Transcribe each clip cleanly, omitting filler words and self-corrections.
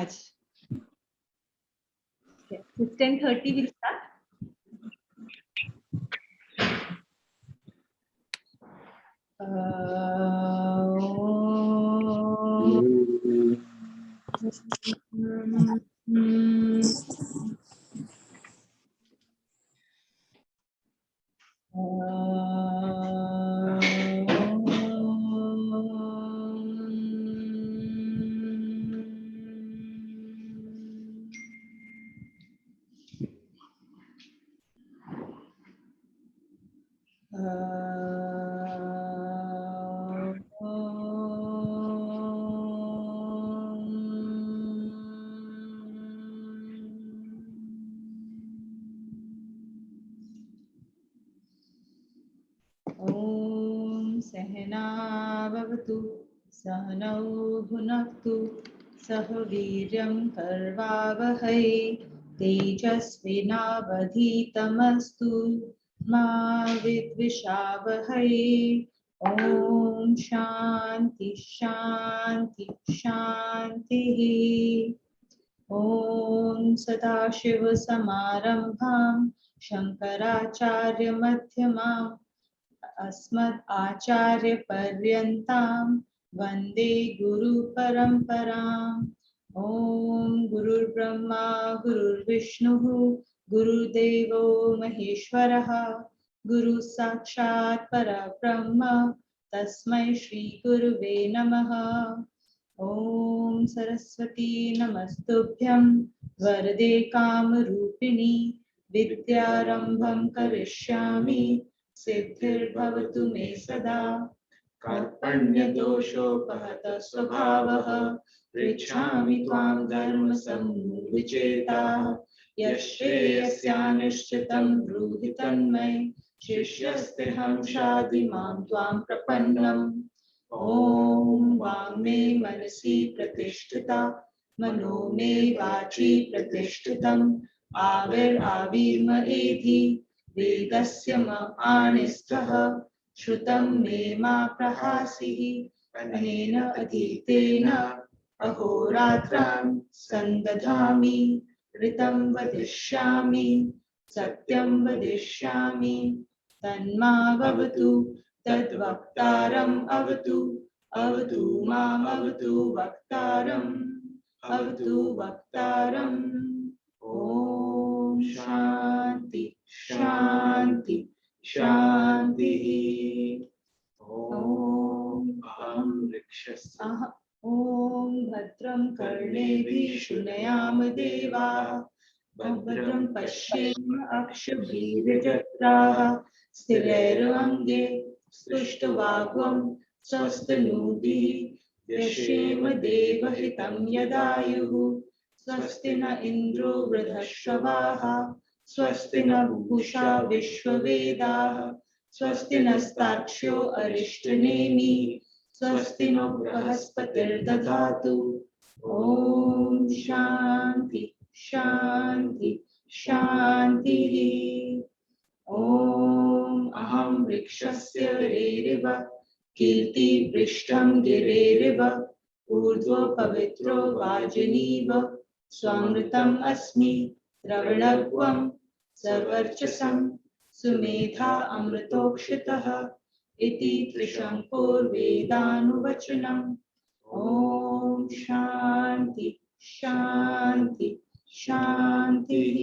Okay. It's 10:30. We'll start. सहना भवतु सहनौ भुनक्तु सह वीर्यं कर्वावहै तेजस्विनावधीतमस्तु मा विद्विषावहै ॐ शान्ति शान्ति शान्तिः ॐ सदाशिवसमारम्भां शङ्कराचार्यमध्यमाम् अस्मद् आचार्यपर्यन्तां वन्दे गुरुपरम्पराम् ॐ गुरुर्ब्रह्मा गुरुर्विष्णुः गुरुदेवो महेश्वरः गुरुः साक्षात् परब्रह्म तस्मै श्रीगुरुवे नमः ॐ सरस्वती नमस्तुभ्यं वरदे कामरूपिणी विद्यारम्भं करिष्यामि सिद्धिर्भवतु मे सदा कार्पण्यदोषोपहतः स्वभावः पृच्छामि त्वां धर्मसम्मूढचेताः यश्रेयस्यानिश्चितं ब्रूहि तन्मय शिष्यस्तेऽहं शाधिमां त्वां प्रपन्नम् ॐ वाङ्मे मनसि प्रतिष्ठिता मनो मे वाचि प्रतिष्ठितम् आविर्आविर्मयेधि वेदस्य ममानिस्थः श्रुतं मे मा प्रहासिः अनेन अधीतेन अहोरात्रां सन्दधामि ऋतं वदिष्यामि सत्यं वदिष्यामि तन्मावतु तद्वक्तारम् अवतु अवतु मामवतु वक्तारम् अवतु वक्तारम् ॐ शान्ति शान्ति शान्तिः ॐ अहं वृक्षस्य ॐ भद्रं कर्णेभिः शृणुयाम देवाः भद्रं पश्येम अक्षभिर्यजत्राः स्थिरैरङ्गे स्तुष्टवाग्वं स्वस्तिनूभिः व्यशेम देवहितं यदायुः स्वस्ति न इन्द्रो वृद्धश्रवाः स्वस्ति न पूषा विश्ववेदाः स्वस्ति नस्तार्क्ष्यो अरिष्टनेमि स्वस्ति नो बृहस्पतिर्दधातु ॐ शान्ति शान्ति शान्तिः ॐ अहं वृक्षस्य रेरिव कीर्तिपृष्ठं गिरेरिव ऊर्ध्वो पवित्रो वाजिनीव स्वामृतम् अस्मि द्रविणत्वं सर्वर्चसं सुमेधा अमृतोक्षितः इति त्रिशङ्कुर्वेदानुवचनम् ॐ शान्ति शान्ति शान्तिः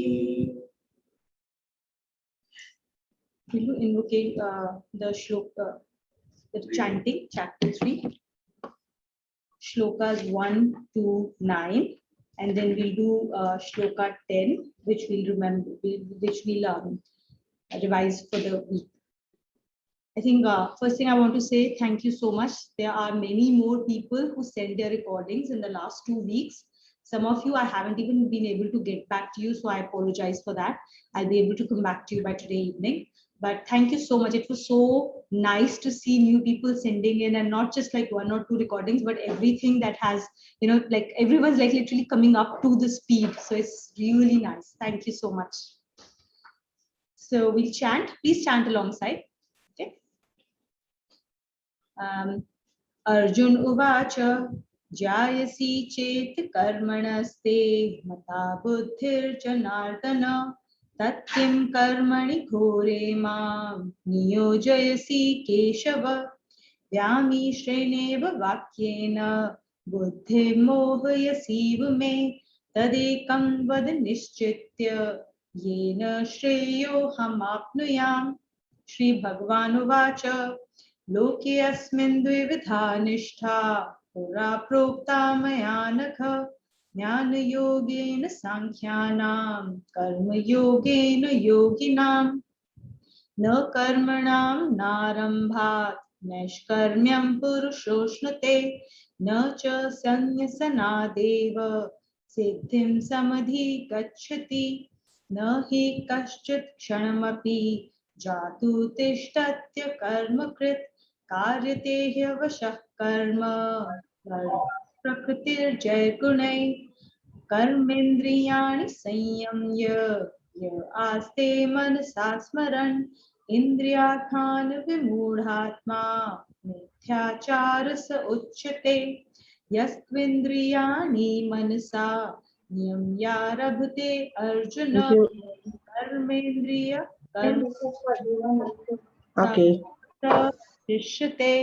Will you invoke the shloka, the chanting, chapter 3, shlokas 1 to 9, and then we'll do shloka 10, which we'll remember, which we'll revise for the week. I think first thing I want to say, thank you so much. There are many more people who sent their recordings in the last 2 weeks. Some of you, I haven't even been able to get back to you, so I apologize for that. I'll be able to come back to you by today evening. But thank you so much. It was so nice to see new people sending in, and not just like 1 or 2 recordings, but everything that has, like everyone's like literally coming up to the speed. So it's really nice. Thank you so much. So we'll chant. Please chant alongside. Okay. Arjun Uvacha जायसी चेत कर्मणस्ते मता बुद्धिर्जनार्दन तत्किं कर्मणि घोरे मां नियोजयसि केशव व्यामिश्रेणेव वाक्येन बुद्धिं मोहयसीव मे तदेकं वद निश्चित्य येन श्रेयोऽहमाप्नुयाम्। श्री भगवानुवाच लोके अस्मिन् द्विविधा निष्ठा पुरा प्रोक्ता मया नघ ज्ञानयोगेन सांख्यानां कर्मयोगेन योगिनाम् न कर्मणां नारम्भात् नैष्कर्म्यं पुरुषोऽश्नुते न च संन्यसनादेव सिद्धिं समधिगच्छति न हि कश्चित् क्षणमपि जातु तिष्ठत्य कर्मकृत् कार्यते ह्यवशः कर्म प्रकृतिर्जयगुणैः कर्मेन्द्रियाणि संयम्य य आस्ते मनसा स्मरन् इन्द्रियार्थान् विमूढात्मा मिथ्याचार स उच्यते यस्त्विन्द्रियाणि मनसा नियम्यारभते अर्जुन Thank you. कर्मेन्द्रिय कर्म Okay. दृश्यते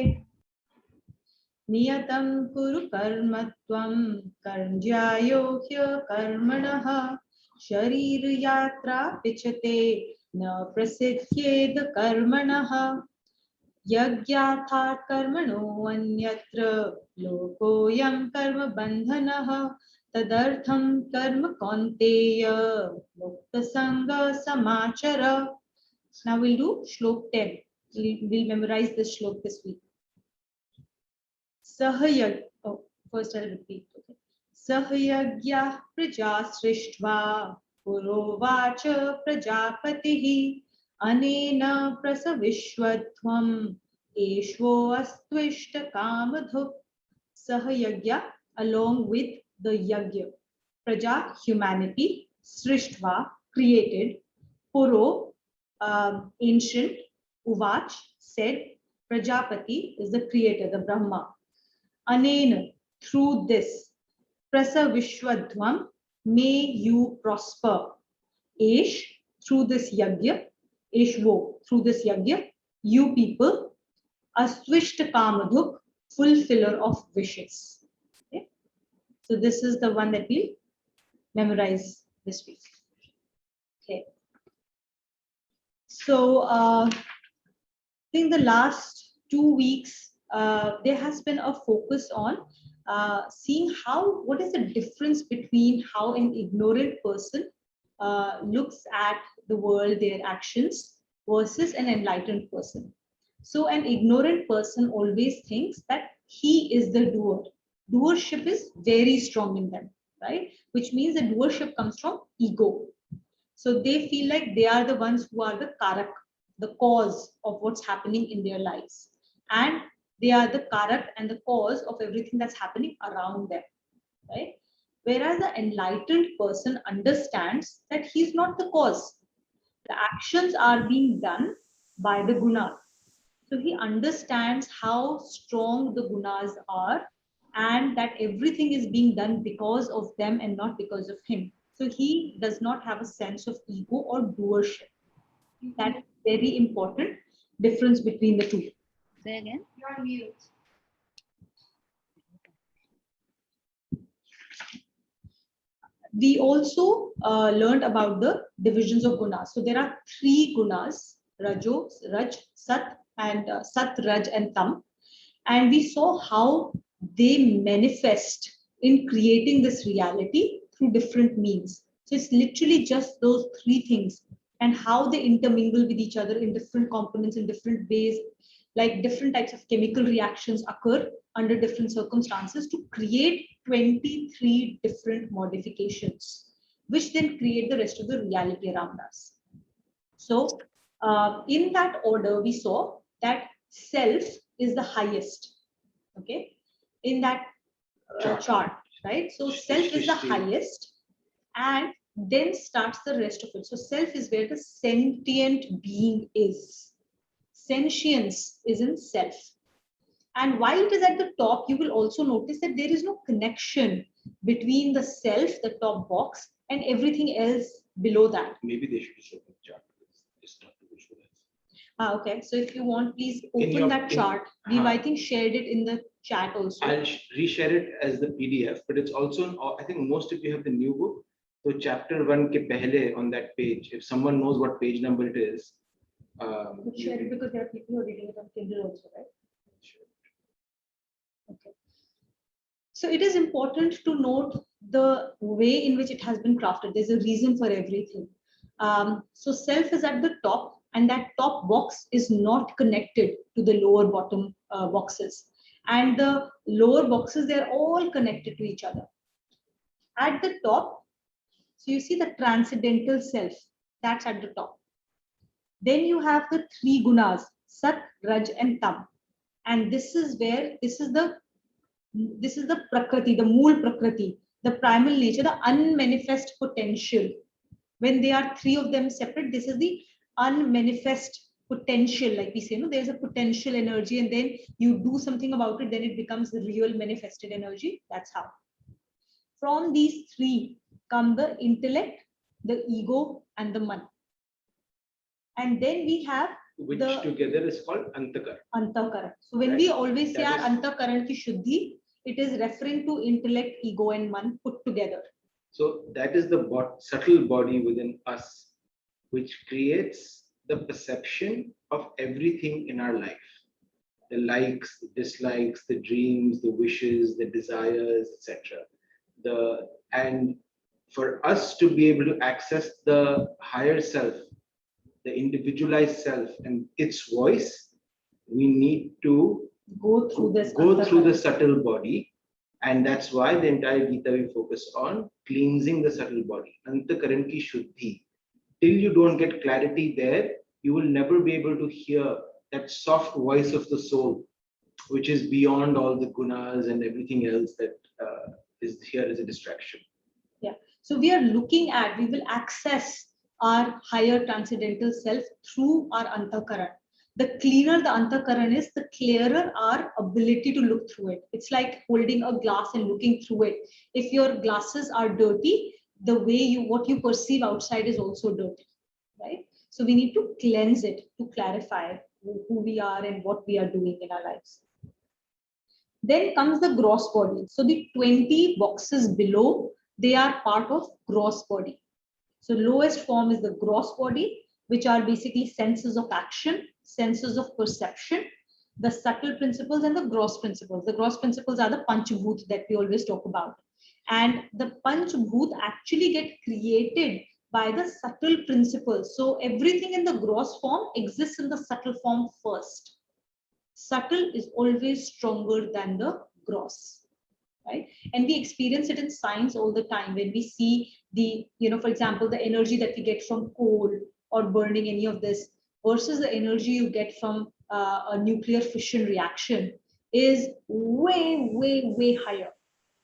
नियतं कुरु कर्म त्वं कर्मज्यायो ह्यकर्मणः शरीरयात्रा पिचते न प्रसिद्ध्येद कर्मणः यज्ञार्थात् कर्मणो अन्यत्र लोकोऽयं कर्मबन्धनः तदर्थं कर्म कौन्तेय मुक्तसङ्गः समाचर. Now we'll do shlok 10. We'll memorize this shlok this week. Sahayag. Oh, first I'll repeat. Okay. Sahayagyah praja srishtva purovacha prajapatihi anena prasavishwadhvam eshvo astvishta kamadhup. Sahayagya, along with the yagya. Praja, humanity. Srishtva, created. Puro, ancient. Uvach, said. Prajapati is the creator, the Brahma. Anena, through this. Prasavishwadhvam, may you prosper. Esh, through this yagya. Eshvo, through this yagya. You people. Astvishta kamadhuk, fulfiller of wishes. Okay? So this is the one that we'll memorize this week. Okay. So I think the last 2 weeks there has been a focus on seeing what is the difference between how an ignorant person looks at the world, their actions, versus an enlightened person. So an ignorant person always thinks that he is the doer. Doership is very strong in them, right? Which means that doership comes from ego. So they feel like they are the ones who are the karak, the cause of what's happening in their lives. And they are the karak and the cause of everything that's happening around them, right? Whereas the enlightened person understands that he's not the cause. The actions are being done by the guna. So he understands how strong the gunas are and that everything is being done because of them and not because of him. So he does not have a sense of ego or doership. That's very important difference between the two. Say again. You're on mute. We also learned about the divisions of gunas. So there are 3 gunas: Rajo, Raj, Sat, and Sat, Raj, and Tam. And we saw how they manifest in creating this reality through different means. So it's literally just those 3 things and how they intermingle with each other in different components in different ways, like different types of chemical reactions occur under different circumstances to create 23 different modifications, which then create the rest of the reality around us. So in that order, we saw that self is the highest, okay, in that chart, right? So self is the highest, and then starts the rest of it. So self is where the sentient being is. Sentience is in self. And while it is at the top, you will also notice that there is no connection between the self, the top box, and everything else below that. Maybe they should show the chart. It's tough to visualize. Okay, so if you want, please open that chart. We've, I think, shared it in the chat also. I'll reshare it as the PDF, but it's also, I think most of you have the new book. So chapter 1 ke pehle on that page, if someone knows what page number it is. Share it because there are people who are reading it on Kindle also, right? Okay. So it is important to note the way in which it has been crafted. There's a reason for everything. So self is at the top, and that top box is not connected to the lower bottom boxes. And the lower boxes, they're all connected to each other. At the top, so you see the transcendental self, that's at the top. Then you have the three gunas, Sat, Raj, and Tam. And this is where, this is the Prakriti, the Mool Prakriti, the primal nature, the unmanifest potential. When they are three of them separate, this is the unmanifest potential. Like we say, no, there's a potential energy, and then you do something about it, then it becomes the real manifested energy. That's how. From these three come the intellect, the ego, and the man. And then we have which together is called Antakaran. Antakaran. So when we always say our Antakaran ki Shuddhi, it is referring to intellect, ego, and man put together. So that is the subtle body within us, which creates the perception of everything in our life. The likes, the dislikes, the dreams, the wishes, the desires, etc. And for us to be able to access the higher self, the individualized self and its voice, we need to go through the subtle body. And that's why the entire Gita we focus on cleansing the subtle body. Antakaran ki Shuddhi. Till you don't get clarity there, you will never be able to hear that soft voice of the soul, which is beyond all the gunas and everything else that is here as a distraction. Yeah. So we will access our higher transcendental self through our Antakaran. The cleaner the Antakaran is, the clearer our ability to look through it. It's like holding a glass and looking through it. If your glasses are dirty, the way what you perceive outside is also dirty, right? So we need to cleanse it to clarify who we are and what we are doing in our lives. Then comes the gross body. So the 20 boxes below, they are part of gross body. So lowest form is the gross body, which are basically senses of action, senses of perception, the subtle principles and the gross principles. The gross principles are the Panchabhut that we always talk about. And the Panchabhut actually get created by the subtle principles. So everything in the gross form exists in the subtle form first. Subtle is always stronger than the gross. Right? And we experience it in science all the time when we see the, for example, the energy that we get from coal or burning any of this versus the energy you get from a nuclear fission reaction is way, way, way higher.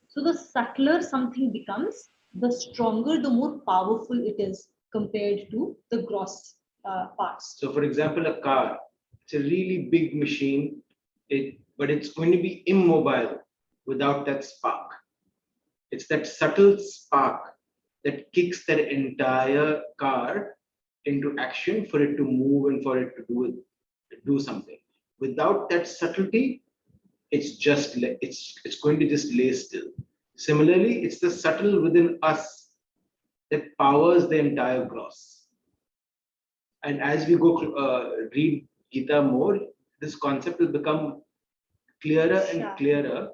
So the subtler something becomes, the stronger, the more powerful it is compared to the gross parts. So for example, a car, it's a really big machine, but it's going to be immobile without that spark. It's that subtle spark that kicks that entire car into action for it to move and for it to do something. Without that subtlety, it's going to just lay still. Similarly, it's the subtle within us that powers the entire gross. And as we go read Gita more, this concept will become clearer and clearer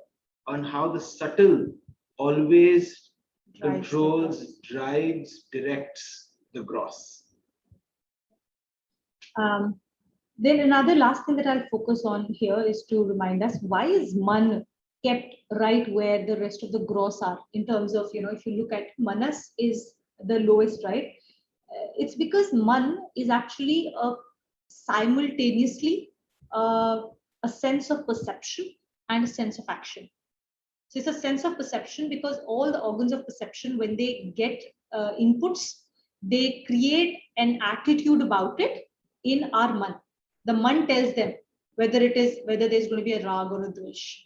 on how the subtle always controls, drives, directs the gross. Then another last thing that I'll focus on here is to remind us, why is man kept right where the rest of the gross are in terms of, if you look at manas is the lowest, right? It's because man is actually simultaneously a sense of perception and a sense of action. So it's a sense of perception because all the organs of perception, when they get inputs, they create an attitude about it in our man. The man tells them, whether there's going to be a rag or a dvesh,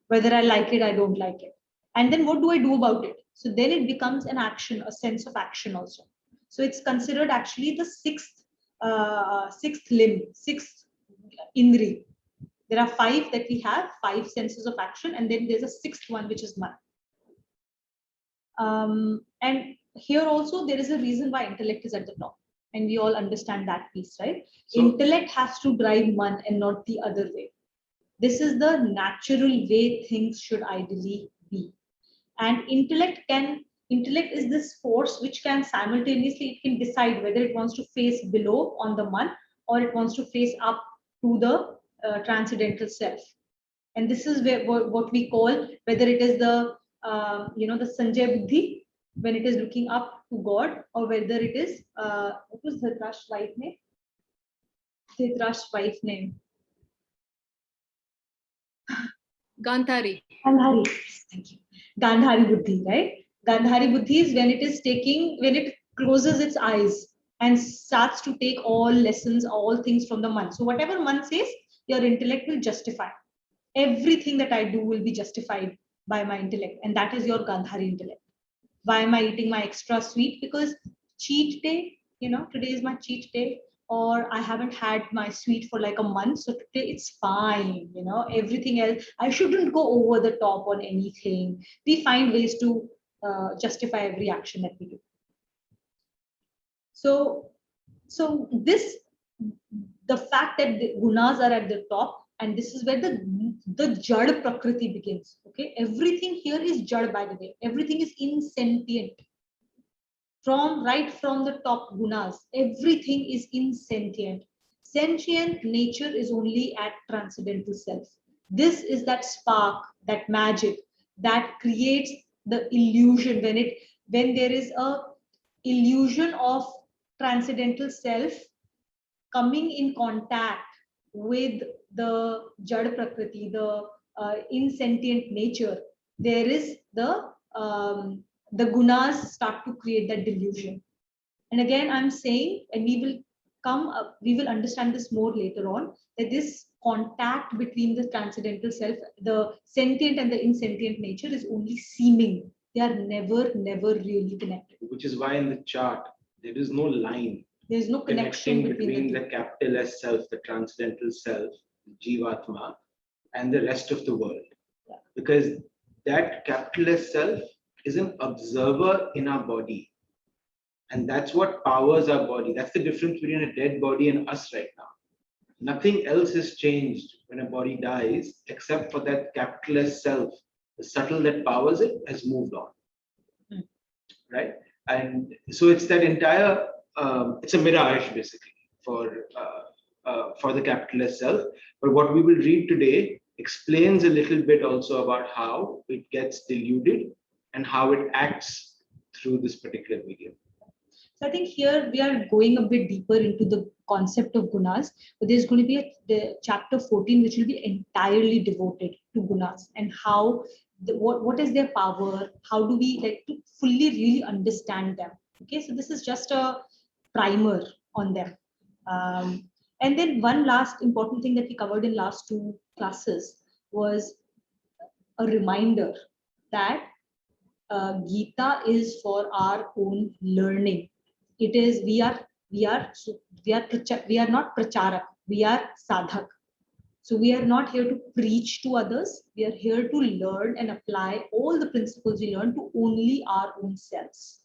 whether I like it, I don't like it. And then what do I do about it? So then it becomes an action, a sense of action also. So it's considered actually the sixth limb, sixth indri. There are five that we have, five senses of action, and then there's a sixth one, which is man. And here also there is a reason why intellect is at the top, and we all understand that piece, right? So, intellect has to drive man and not the other way. This is the natural way things should ideally be. And intellect is this force which can simultaneously, it can decide whether it wants to face below on the man or it wants to face up to the transcendental self. And this is where what we call, whether it is the the Sanjay Buddhi, when it is looking up to God, or whether it is what was Dhritarashtra's wife name? Dhritarashtra's wife name. Gandhari. Gandhari. Thank you. Gandhari Buddhi, right? Gandhari Buddhi is when it closes its eyes and starts to take all lessons, all things from the man. So whatever man says, your intellect will justify. Everything that I do will be justified by my intellect. And that is your Gandhari intellect. Why am I eating my extra sweet? Because cheat day, today is my cheat day. Or I haven't had my sweet for like a month, so today it's fine. Everything else, I shouldn't go over the top on anything. We find ways to justify every action that we do. So the fact that the gunas are at the top, and this is where the jad prakriti begins. Okay, everything here is jad, by the way. Everything is insentient. Right from the top gunas, everything is insentient. Sentient nature is only at transcendental self. This is that spark, that magic that creates the illusion. When there is a illusion of transcendental self coming in contact with the jad prakriti, the insentient nature, there is the gunas start to create that delusion. And again, I'm saying, and we will understand this more later on, that this contact between the transcendental self, the sentient and the insentient nature, is only seeming. They are never really connected. Which is why in the chart, there is no line. There is no connection between the capital S self, the transcendental self, Jivatma, and the rest of the world. Yeah. Because that capital S self is an observer in our body. And that's what powers our body. That's the difference between a dead body and us right now. Nothing else has changed when a body dies, except for that capital S self. The subtle that powers it has moved on. Right? And so it's that entire, it's a mirage basically for the capital S self. But what we will read today explains a little bit also about how it gets diluted and how it acts through this particular medium. So I think here we are going a bit deeper into the concept of gunas, but there's going to be the chapter 14, which will be entirely devoted to gunas and how, what is their power, how do we like to fully really understand them. Okay, so this is just a primer on them. And then one last important thing that we covered in last two classes was a reminder that Gita is for our own learning. It is we are not pracharak, we are sadhak. So we are not here to preach to others. We are here to learn and apply all the principles we learn to only our own selves.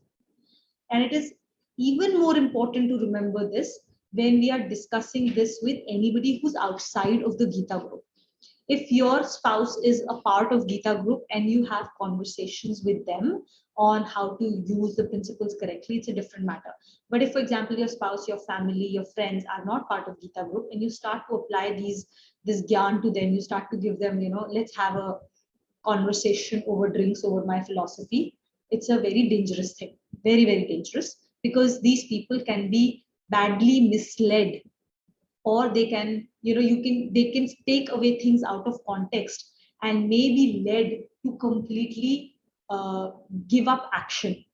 And it is even more important to remember this when we are discussing this with anybody who's outside of the Gita group. If your spouse is a part of Gita group and you have conversations with them on how to use the principles correctly, it's a different matter. But if, for example, your spouse, your family, your friends are not part of Gita group and you start to apply this gyan to them, you start to give them, let's have a conversation over drinks, over my philosophy, it's a very dangerous thing, very, very dangerous, because these people can be badly misled, or they can, they can take away things out of context and may be led to completely give up action,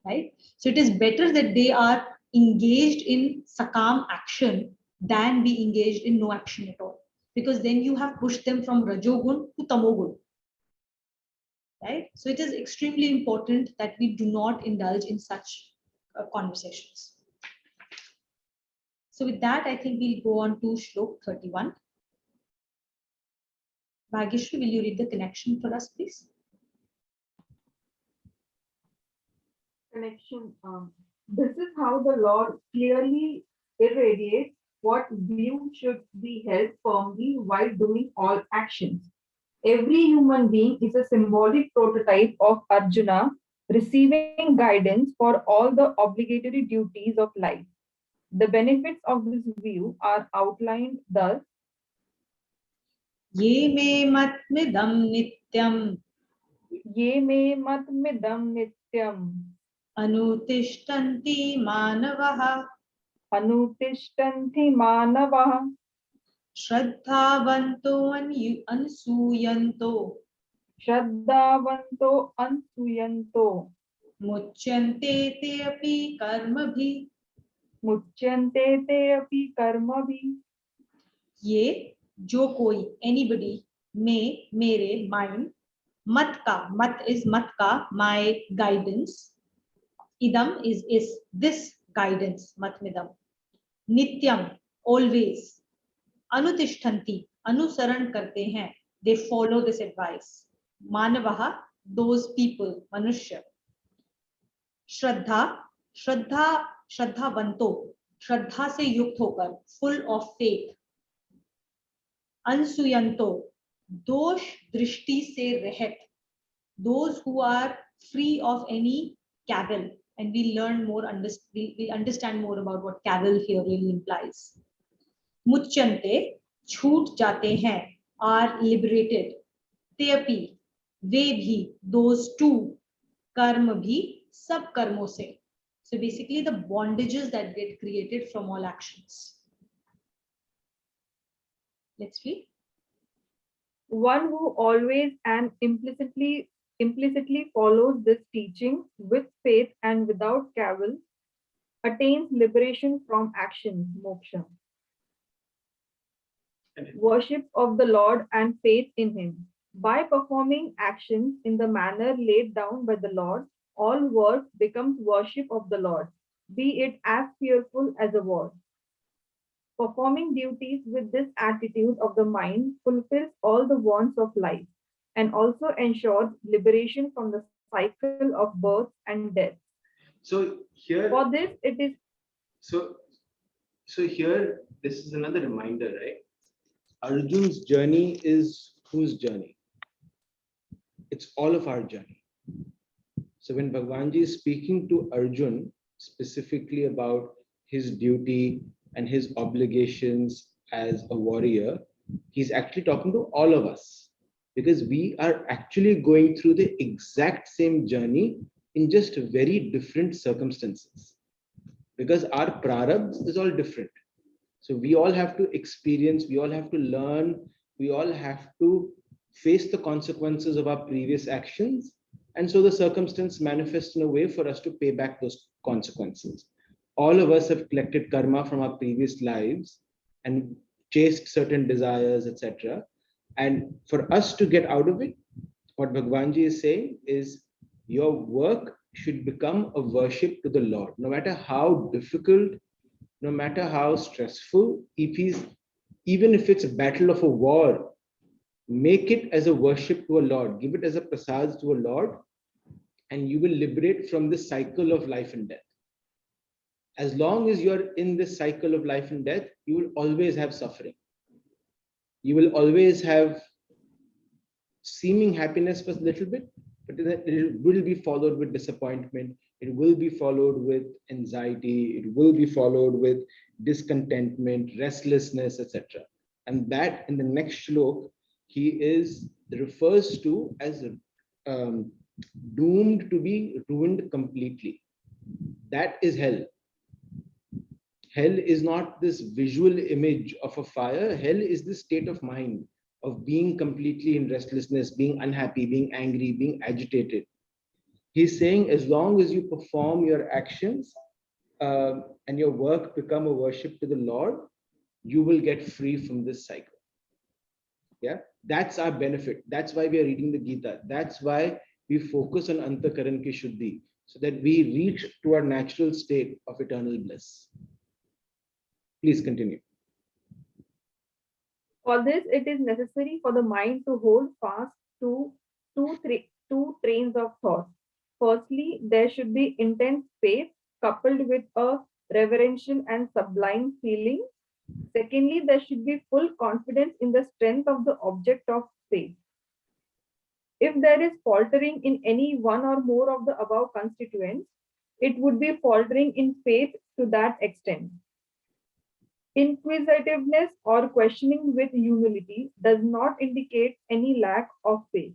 right? So it is better that they are engaged in sakam action than be engaged in no action at all. because then you have pushed them from rajogun to tamogun. Right? So it is extremely important that we do not indulge in such conversations. So with that, I think we'll go on to Shlok 31. Bhagishri, will you read the connection for us, please? Connection. This is how the Lord clearly irradiates what view should be held firmly while doing all actions. Every human being is a symbolic prototype of Arjuna, receiving guidance for all the obligatory duties of life. The benefits of this view are outlined thus. Ye me matmidam nityam Ye me matmidam nityam anutishtanti manavaha anutishtanti manavah shraddhavanto ansuyanto Shraddhavanto ansuyanto muchyante te api karmabhi. muchyante te api karmabhi. ये जो कोई anybody में मेरे mine mat ka mat is mat ka my guidance idam is this guidance matmidam nityam always anutishtanti अनुसरण करते हैं they follow this advice manavaha those people manusya श्रद्धा श्रद्धा श्रद्धावंतो श्रद्धा से युक्त होकर full of faith ansuyanto दोष दृष्टि से रहित those who are free of any cavil, and we understand more about what cavil here really implies. मुच्यन्ते छूट जाते हैं are liberated ते अपि वे भी those too कर्म भी सब कर्मों से. So basically the bondages that get created from all actions. Let's read. One who always and implicitly follows this teaching with faith and without cavil attains liberation from action, moksha. Worship of the Lord and faith in Him. By performing actions in the manner laid down by the Lord, all work becomes worship of the Lord, be it as fearful as a war. Performing duties with this attitude of the mind fulfills all the wants of life and also ensures liberation from the cycle of birth and death. So here, For this, it is so here, this is another reminder, right? Arjun's journey is whose journey? It's all of our journey. So when Bhagwanji is speaking to Arjun specifically about his duty and his obligations as a warrior, he's actually talking to all of us, because we are actually going through the exact same journey in just very different circumstances, because our prarabdha is all different. So we all have to experience, we all have to learn, we all have to face the consequences of our previous actions. And so the circumstance manifests in a way for us to pay back those consequences. All of us have collected karma from our previous lives and chased certain desires, etc. And for us to get out of it, what Bhagwanji is saying is your work should become a worship to the Lord, no matter how difficult, no matter how stressful, even if it's a battle of a war, make it as a worship to a Lord, give it as a prasad to a Lord, and you will liberate from this cycle of life and death. As long as you're in this cycle of life and death, you will always have suffering. You will always have seeming happiness for a little bit, but it will be followed with disappointment. It will be followed with anxiety. It will be followed with discontentment, restlessness, etc. And that in the next shlok, he refers to as doomed to be ruined completely. That is hell. Hell is not this visual image of a fire. Hell is this state of mind of being completely in restlessness, being unhappy, being angry, being agitated. He's saying as long as you perform your actions and your work become a worship to the Lord, you will get free from this cycle. Yeah, that's our benefit. That's why we are reading the Gita. That's why we focus on Antakaran ki Shuddhi, so that we reach to our natural state of eternal bliss. Please continue. For this, it is necessary for the mind to hold fast to two trains of thought. Firstly, there should be intense faith coupled with a reverential and sublime feeling. Secondly, there should be full confidence in the strength of the object of faith. If there is faltering in any one or more of the above constituents, it would be faltering in faith to that extent. Inquisitiveness or questioning with humility does not indicate any lack of faith,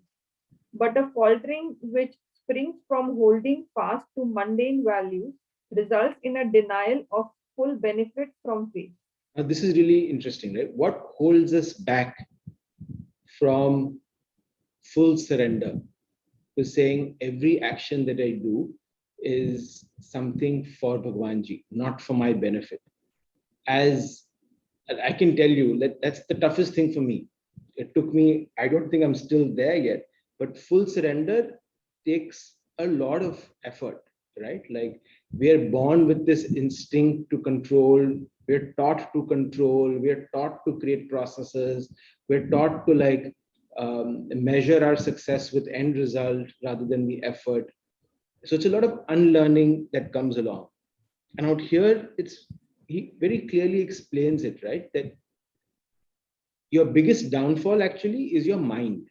but a faltering which springs from holding fast to mundane values results in a denial of full benefit from faith. Now, this is really interesting, right? What holds us back from full surrender to saying every action that I do is something for Bhagwanji, not for my benefit? As I can tell you that that's the toughest thing for me. It took me, I don't think I'm still there yet, but full surrender takes a lot of effort, right? Like we are born with this instinct to control, we're taught to control, we're taught to create processes, we're taught to measure our success with end result rather than the effort. So it's a lot of unlearning that comes along. And out here, he very clearly explains it, right? That your biggest downfall actually is your mind.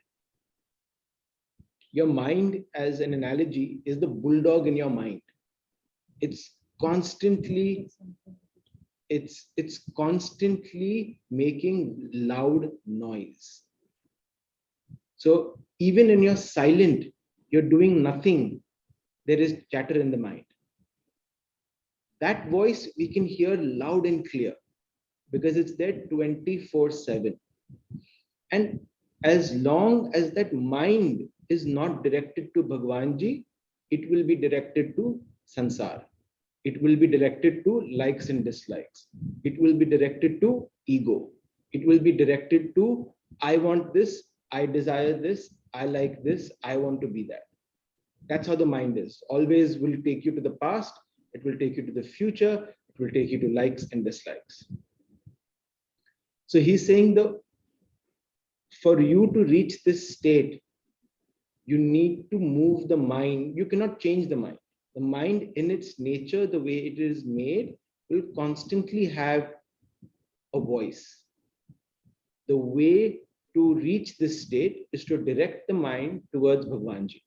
Your mind, as an analogy, is the bulldog in your mind. It's constantly, it's constantly making loud noise. So even when you're silent, you're doing nothing, there is chatter in the mind. That voice we can hear loud and clear because it's there 24/7. And as long as that mind is not directed to Bhagwanji, it will be directed to Sansar. It will be directed to likes and dislikes. It will be directed to ego. It will be directed to, I want this, I desire this, I like this, I want to be that. That's how the mind is. Always will take you to the past, it will take you to the future, it will take you to likes and dislikes. So he's saying for you to reach this state, you need to move the mind. You cannot change the mind. The mind in its nature, the way it is made, will constantly have a voice. The way to reach this state is to direct the mind towards Bhagwanji.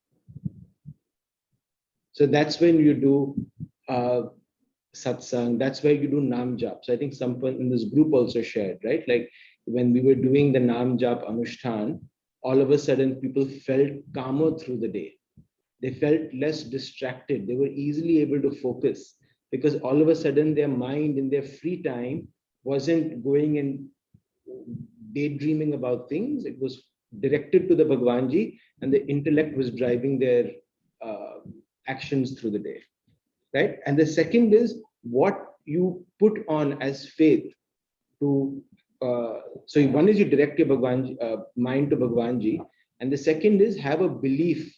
So that's when you do satsang, that's where you do Nam Jap. So I think someone in this group also shared, right? Like when we were doing the Nam Jap Anushtan, all of a sudden people felt calmer through the day. They felt less distracted. They were easily able to focus because all of a sudden their mind in their free time wasn't going and daydreaming about things. It was directed to the Bhagwanji and the intellect was driving their actions through the day, right? And the second is what you put on as faith to, so one is you direct your Bhagwanji, mind to Bhagwanji, and the second is have a belief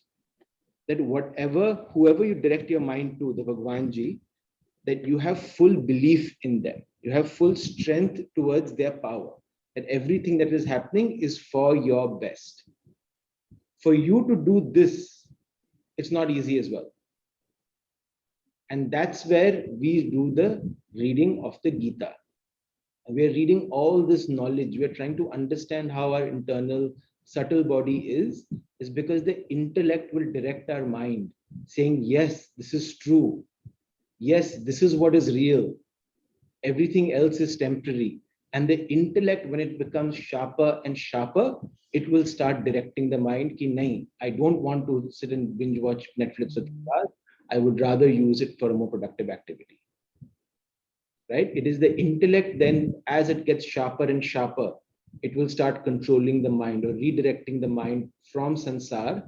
that whoever you direct your mind to, the Bhagwanji, that you have full belief in them. You have full strength towards their power, that everything that is happening is for your best. For you to do this, it's not easy as well. And that's where we do the reading of the Gita. We're reading all this knowledge. We're trying to understand how our internal subtle body is because the intellect will direct our mind, saying, yes, this is true. Yes, this is what is real. Everything else is temporary. And the intellect, when it becomes sharper and sharper, it will start directing the mind, ki nahi, I don't want to sit and binge watch Netflix or TV. I would rather use it for a more productive activity. Right? It is the intellect then, as it gets sharper and sharper, it will start controlling the mind or redirecting the mind from Sansar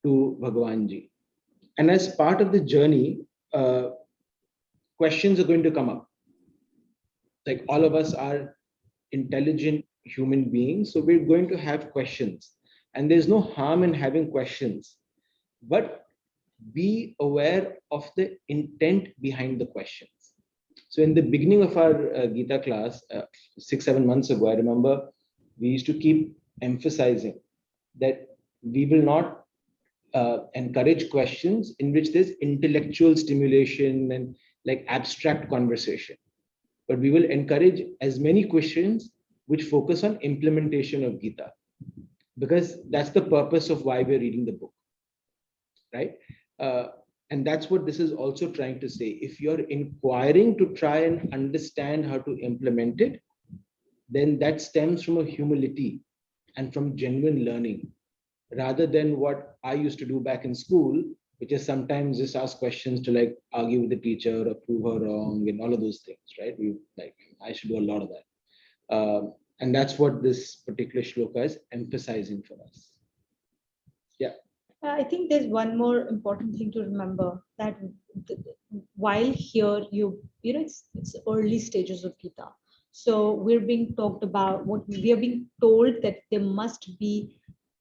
to Bhagwanji. And as part of the journey, questions are going to come up. Like all of us are intelligent human beings, so we're going to have questions, and there's no harm in having questions, but be aware of the intent behind the questions. So in the beginning of our Gita class, 6-7 months ago, I remember we used to keep emphasizing that we will not encourage questions in which there's intellectual stimulation and like abstract conversation, but we will encourage as many questions which focus on implementation of Gita, because that's the purpose of why we're reading the book, right? And that's what this is also trying to say. If you're inquiring to try and understand how to implement it, then that stems from a humility and from genuine learning, rather than what I used to do back in school, which is sometimes just ask questions to like argue with the teacher or prove her wrong and all of those things, right? We like I should do a lot of that, and that's what this particular shloka is emphasizing for us. Yeah. I think there's one more important thing to remember, that while here it's early stages of Gita. So we're being talked about, what we are being told, that there must be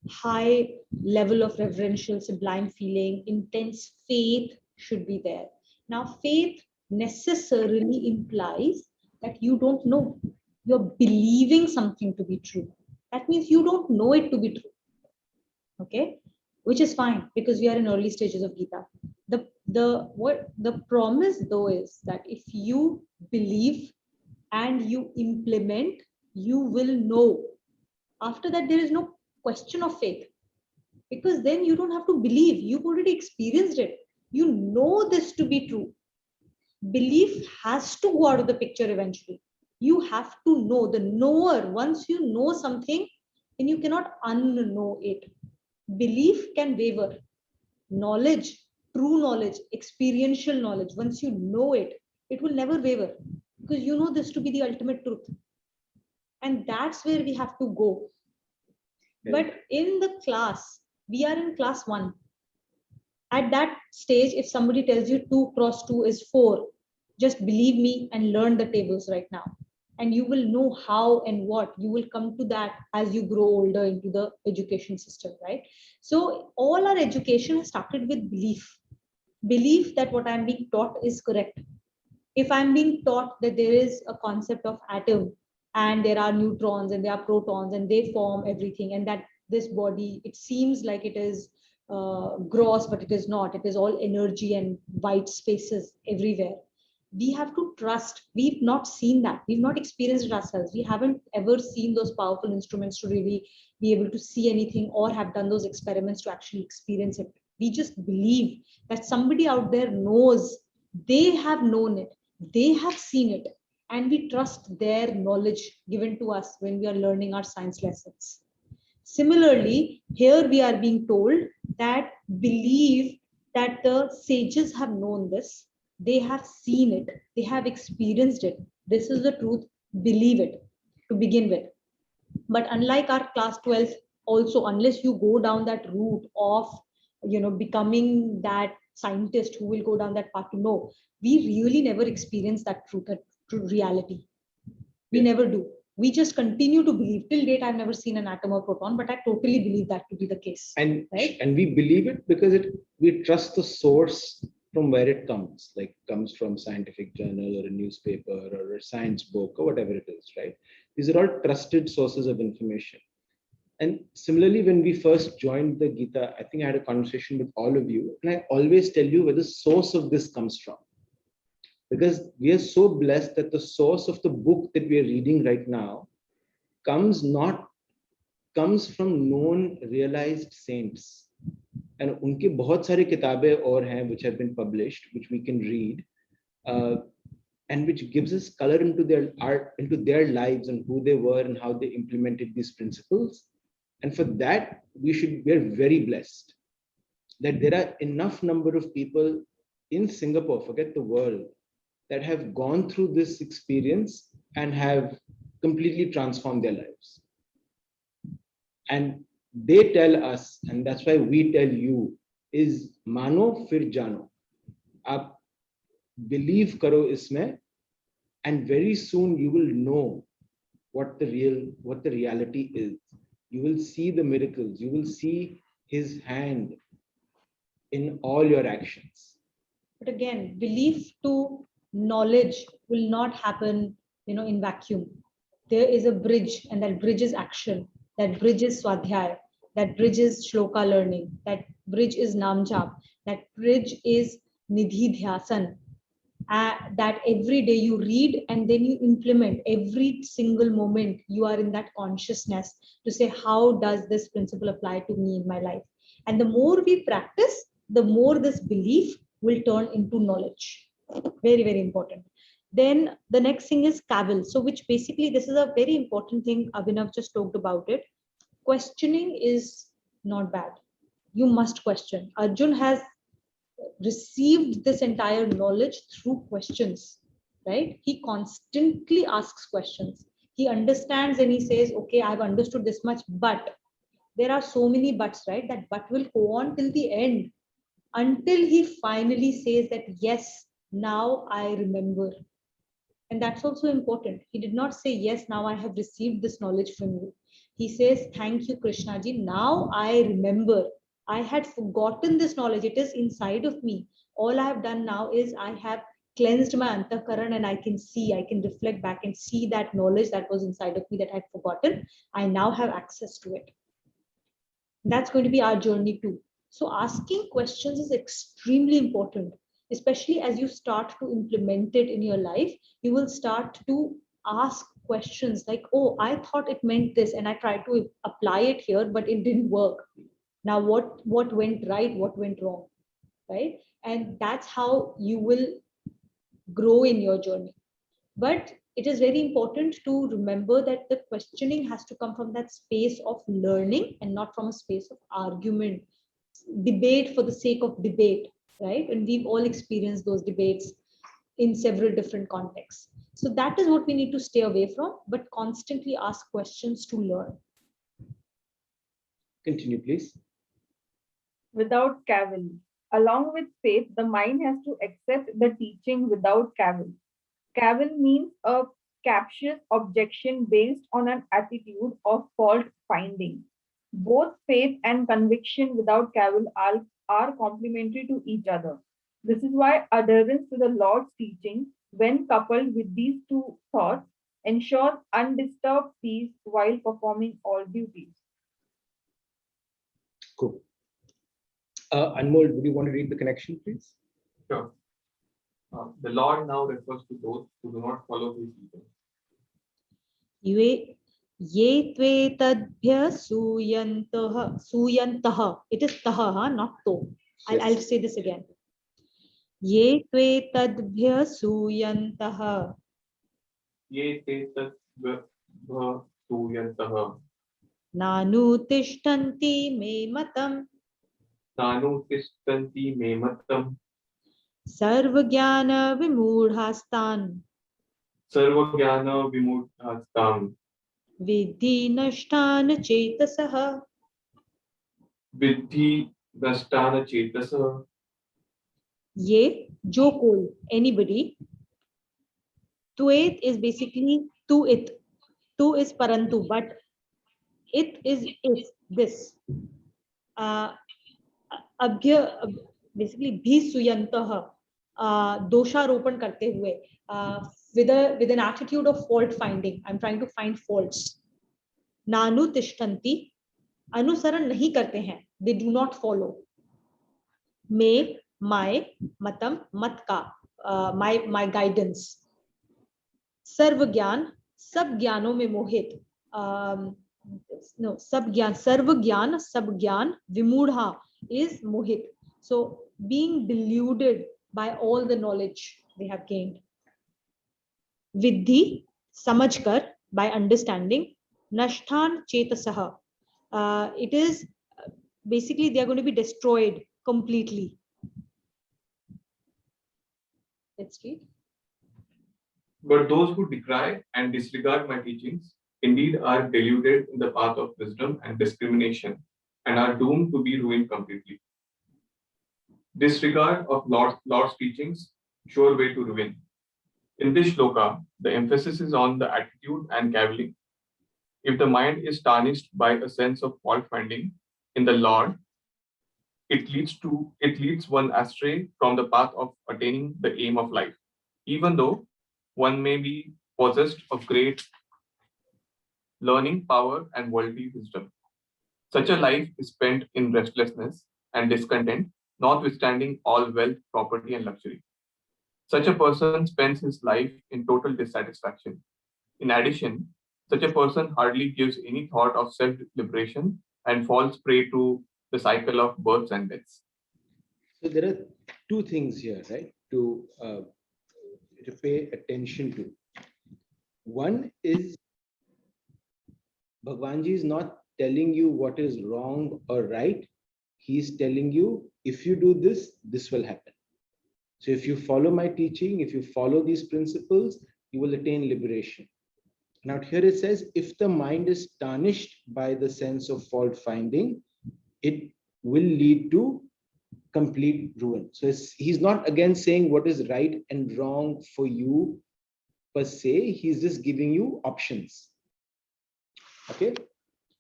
high level of reverential, sublime feeling, intense faith should be there. Now, faith necessarily implies that you don't know. You're believing something to be true. That means you don't know it to be true. Okay, which is fine because we are in early stages of Gita. The promise though is that if you believe and you implement, you will know. After that, there is no question of faith, because then you don't have to believe. You've already experienced it. You know this to be true. Belief has to go out of the picture eventually. You have to know. The knower, once you know something, then you cannot unknow it. Belief can waver. Knowledge, true knowledge, experiential knowledge, once you know it, it will never waver, because you know this to be the ultimate truth. And that's where we have to go. But in the class, we are in class 1. At that stage, if somebody tells you 2 cross 2 is 4, just believe me and learn the tables right now. And you will know how and what. You will come to that as you grow older into the education system, right? So all our education has started with belief. Belief that what I'm being taught is correct. If I'm being taught that there is a concept of atom, and there are neutrons and there are protons and they form everything, and that this body, it seems like it is gross, but it is not. It is all energy and white spaces everywhere. We have to trust. We've not seen that. We've not experienced it ourselves. We haven't ever seen those powerful instruments to really be able to see anything, or have done those experiments to actually experience it. We just believe that somebody out there knows. They have known it. They have seen it. And we trust their knowledge given to us when we are learning our science lessons. Similarly, here we are being told that believe that the sages have known this, they have seen it, they have experienced it. This is the truth, believe it to begin with. But unlike our class 12, also, unless you go down that route of becoming that scientist who will go down that path to know, we really never experience that truth, that true reality. We never do. We just continue to believe. Till date, I've never seen an atom or proton, but I totally believe that to be the case. And right? and we believe it because we trust the source from where it comes, like comes from scientific journal or a newspaper or a science book or whatever it is, right? These are all trusted sources of information. And similarly, when we first joined the Gita, I think I had a conversation with all of you, and I always tell you where the source of this comes from. Because we are so blessed that the source of the book that we are reading right now comes from known realized saints. And उनकी बहुत सारी किताबें और हैं which have been published, which we can read, and which gives us color into their art, into their lives and who they were and how they implemented these principles. And for that, we're very blessed that there are enough number of people in Singapore, forget the world, that have gone through this experience and have completely transformed their lives. And they tell us, and that's why we tell you, is mano fir jano. Aap believe karo isme, and very soon you will know what the reality is. You will see the miracles. You will see his hand in all your actions. But again, belief to knowledge will not happen, in vacuum. There is a bridge, and that bridge is action. That bridge is swadhyay. That bridge is shloka learning. That bridge is namjap. That bridge is nidhi dhyasan. That every day you read and then you implement every single moment. You are in that consciousness to say, how does this principle apply to me in my life? And the more we practice, the more this belief will turn into knowledge. Very, very important. Then the next thing is cavil. So which basically, this is a very important thing. Abhinav just talked about it. Questioning is not bad. You must question. Arjun has received this entire knowledge through questions, right? He constantly asks questions. He understands and he says, okay, I've understood this much, but there are so many buts, right? That but will go on till the end, until he finally says that, yes, now I remember. And that's also important. He did not say, yes, now I have received this knowledge from you. He says, thank you, Krishna ji. Now I remember. I had forgotten this knowledge. It is inside of me. All I have done now is I have cleansed my antakaran, and I can reflect back and see that knowledge that was inside of me that I had forgotten. I now have access to it. That's going to be our journey too. So asking questions is extremely important, especially as you start to implement it in your life. You will start to ask questions like, oh, I thought it meant this and I tried to apply it here, but it didn't work. Now what went right, what went wrong, right? And that's how you will grow in your journey. But it is very important to remember that the questioning has to come from that space of learning and not from a space of argument, debate for the sake of debate, right? And we've all experienced those debates in several different contexts. So that is what we need to stay away from, but constantly ask questions to learn. Continue, please. Without cavil. Along with faith, the mind has to accept the teaching without cavil. Cavil means a captious objection based on an attitude of fault finding. Both faith and conviction without cavil are complementary to each other. This is why adherence to the Lord's teaching, when coupled with these two thoughts, ensures undisturbed peace while performing all duties. Cool. Anmol, would you want to read the connection, please? Sure. The Lord now refers to those who do not follow his teaching. Ye tve tadbhya suyantah. It is taha, not to. I'll say this again. Ye tve tadbhya suyantah. Ye te tadbhya suyantah. Nanu tishtanti me matam. Nanu tishtanti me matam. Sarvagyana vimudhastan. Sarvagyana vimudhastam. Vidhi nashtana chetasah. Vidhi dashtana chetasah. Ye, jo koi, anybody. Tuet is basically tu it. Tu is parantu, but it is this. Abhya, basically bhi suyantah, dosharopan karte hue, with an attitude of fault finding. I'm trying to find faults. Nanu tishtanti, anusaran nahi karte hain. They do not follow. Me, my, matam, mat ka, my guidance. सर्व ज्ञान सब ज्ञानों में मोहित सब ज्ञान सर्व ज्ञान सब ज्ञान विमूढ़ा is mohit. So being deluded by all the knowledge they have gained. Vidhi, samajhkar, by understanding. Nashthan chetasah, it is basically they are going to be destroyed completely. Let's read. But those who decry and disregard my teachings indeed are deluded in the path of wisdom and discrimination and are doomed to be ruined completely. Disregard of Lord's teachings, sure way to ruin. In this shloka, the emphasis is on the attitude and cavilling If the mind is tarnished by a sense of fault finding in the Lord, it leads one astray from the path of attaining the aim of life, even though one may be possessed of great learning power and worldly wisdom. Such a life is spent in restlessness and discontent, notwithstanding all wealth, property, and luxury. Such a person spends his life in total dissatisfaction. In addition, such a person hardly gives any thought of self liberation and falls prey to the cycle of births and deaths. So there are two things here, right, to pay attention to. One is Bhagwanji is not telling you what is wrong or right. He's telling you, if you do this, this will happen. So if you follow my teaching, if you follow these principles, you will attain liberation. Now here it says, if the mind is tarnished by the sense of fault finding, it will lead to complete ruin. So he's not again saying what is right and wrong for you per se. He's just giving you options. Okay.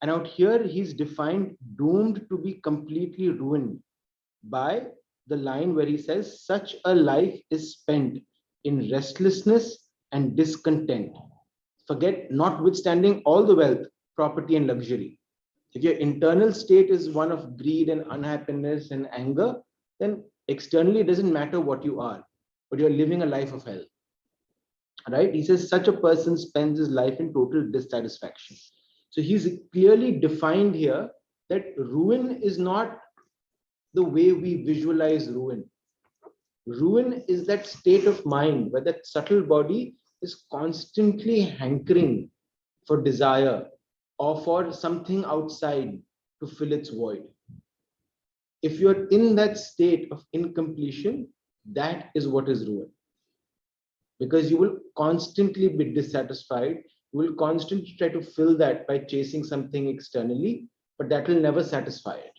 And out here, he's defined doomed to be completely ruined by the line where he says, such a life is spent in restlessness and discontent. Forget, notwithstanding all the wealth, property, and luxury. If your internal state is one of greed and unhappiness and anger, then externally it doesn't matter what you are, but you're living a life of hell. Right? He says such a person spends his life in total dissatisfaction. So he's clearly defined here that ruin is not the way we visualize ruin. Ruin is that state of mind where that subtle body is constantly hankering for desire or for something outside to fill its void. If you're in that state of incompletion, that is what is ruin. Because you will constantly be dissatisfied. You will constantly try to fill that by chasing something externally, but that will never satisfy it.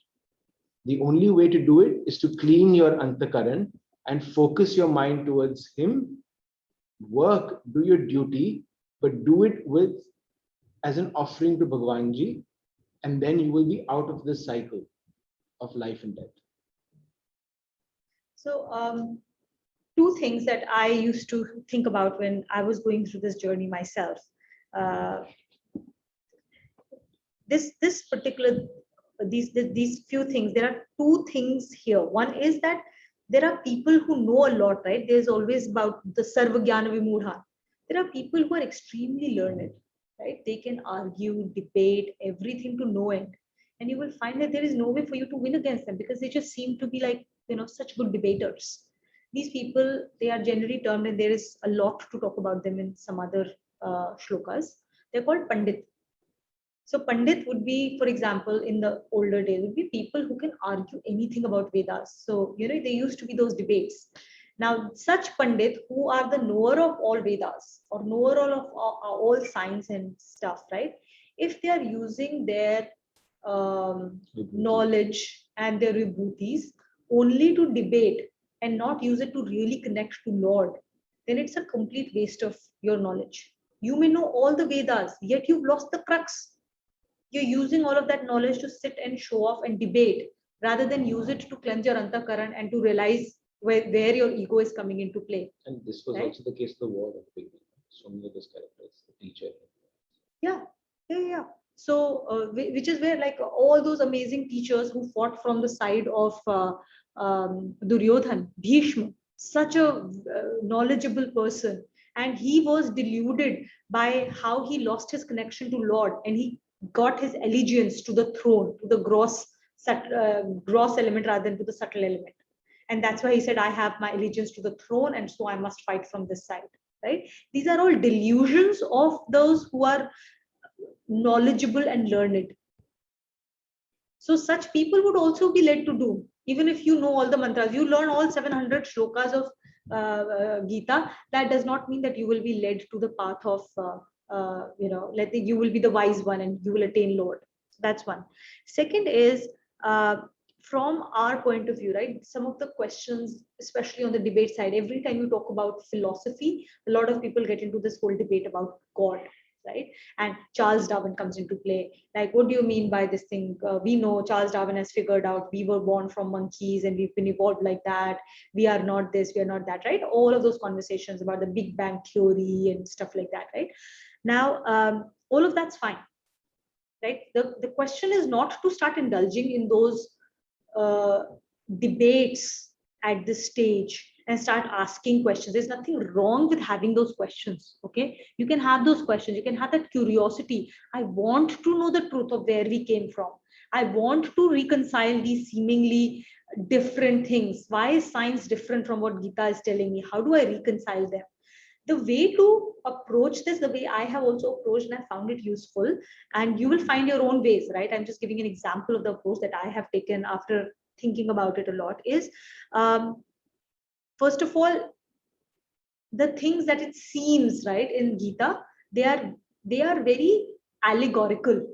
The only way to do it is to clean your antakaran and focus your mind towards him. Work, do your duty, but do it with as an offering to Bhagwanji, and then you will be out of this cycle of life and death. So two things that I used to think about when I was going through this journey myself. This particular these few things, there are two things here. One is that there are people who know a lot, right? There's always about the sarva jnana vimudha. There are people who are extremely learned, right? They can argue, debate, everything to no end, and you will find that there is no way for you to win against them because they just seem to be like, such good debaters. These people, they are generally termed, and there is a lot to talk about them in some other shlokas. They're called pandit. So Pandit would be, for example, in the older days, would be people who can argue anything about Vedas. So, there used to be those debates. Now, such Pandit who are the knower of all Vedas or knower of all science and stuff, right? If they are using their knowledge and their vibhutis only to debate and not use it to really connect to Lord, then it's a complete waste of your knowledge. You may know all the Vedas, yet you've lost the crux. You're using all of that knowledge to sit and show off and debate rather than use it to cleanse your antakaran and to realize where your ego is coming into play. And this was also the case of the war at the beginning. So many of those characters, the teacher. Yeah. So, which is where like all those amazing teachers who fought from the side of Duryodhan, Bhishma, such a knowledgeable person, and he was deluded by how he lost his connection to Lord, and he got his allegiance to the throne, to the gross element rather than to the subtle element. And that's why he said, I have my allegiance to the throne, and so I must fight from this side. Right? These are all delusions of those who are knowledgeable and learned. So such people would also be led to do, even if you know all the mantras, you learn all 700 shlokas of Gita, that does not mean that you will be led to the path of you will be the wise one and you will attain Lord. So that's one. Second is, from our point of view, right? Some of the questions, especially on the debate side, every time you talk about philosophy, a lot of people get into this whole debate about God. right? And Charles Darwin comes into play. Like, what do you mean by this thing? We know Charles Darwin has figured out we were born from monkeys and we've been evolved like that. We are not this, we are not that, right? All of those conversations about the Big Bang theory and stuff like that, right? Now, all of that's fine, right? The question is not to start indulging in those uh, debates at this stage and start asking questions. There's nothing wrong with having those questions. Okay, you can have those questions, you can have that curiosity. I want to know the truth of where we came from. I want to reconcile these seemingly different things. Why is science different from what Gita is telling me? How do I reconcile them? The way to approach this, the way I have also approached and I found it useful, and you will find your own ways, right? I'm just giving an example of the approach that I have taken after thinking about it a lot, is first of all, the things that it seems, right, in Gita, they are very allegorical.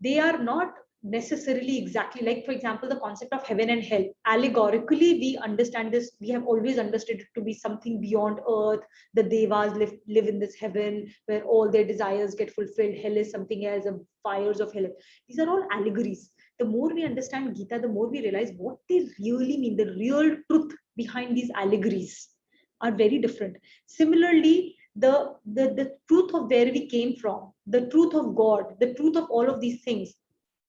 They are not necessarily exactly like, for example, the concept of heaven and hell. Allegorically, we understand this, we have always understood it to be something beyond earth. The devas live in this heaven where all their desires get fulfilled. Hell is something else, the fires of hell. These are all allegories. The more we understand Gita, the more we realize what they really mean. The real truth behind these allegories are very different. Similarly, the truth of where we came from, the truth of God, the truth of all of these things,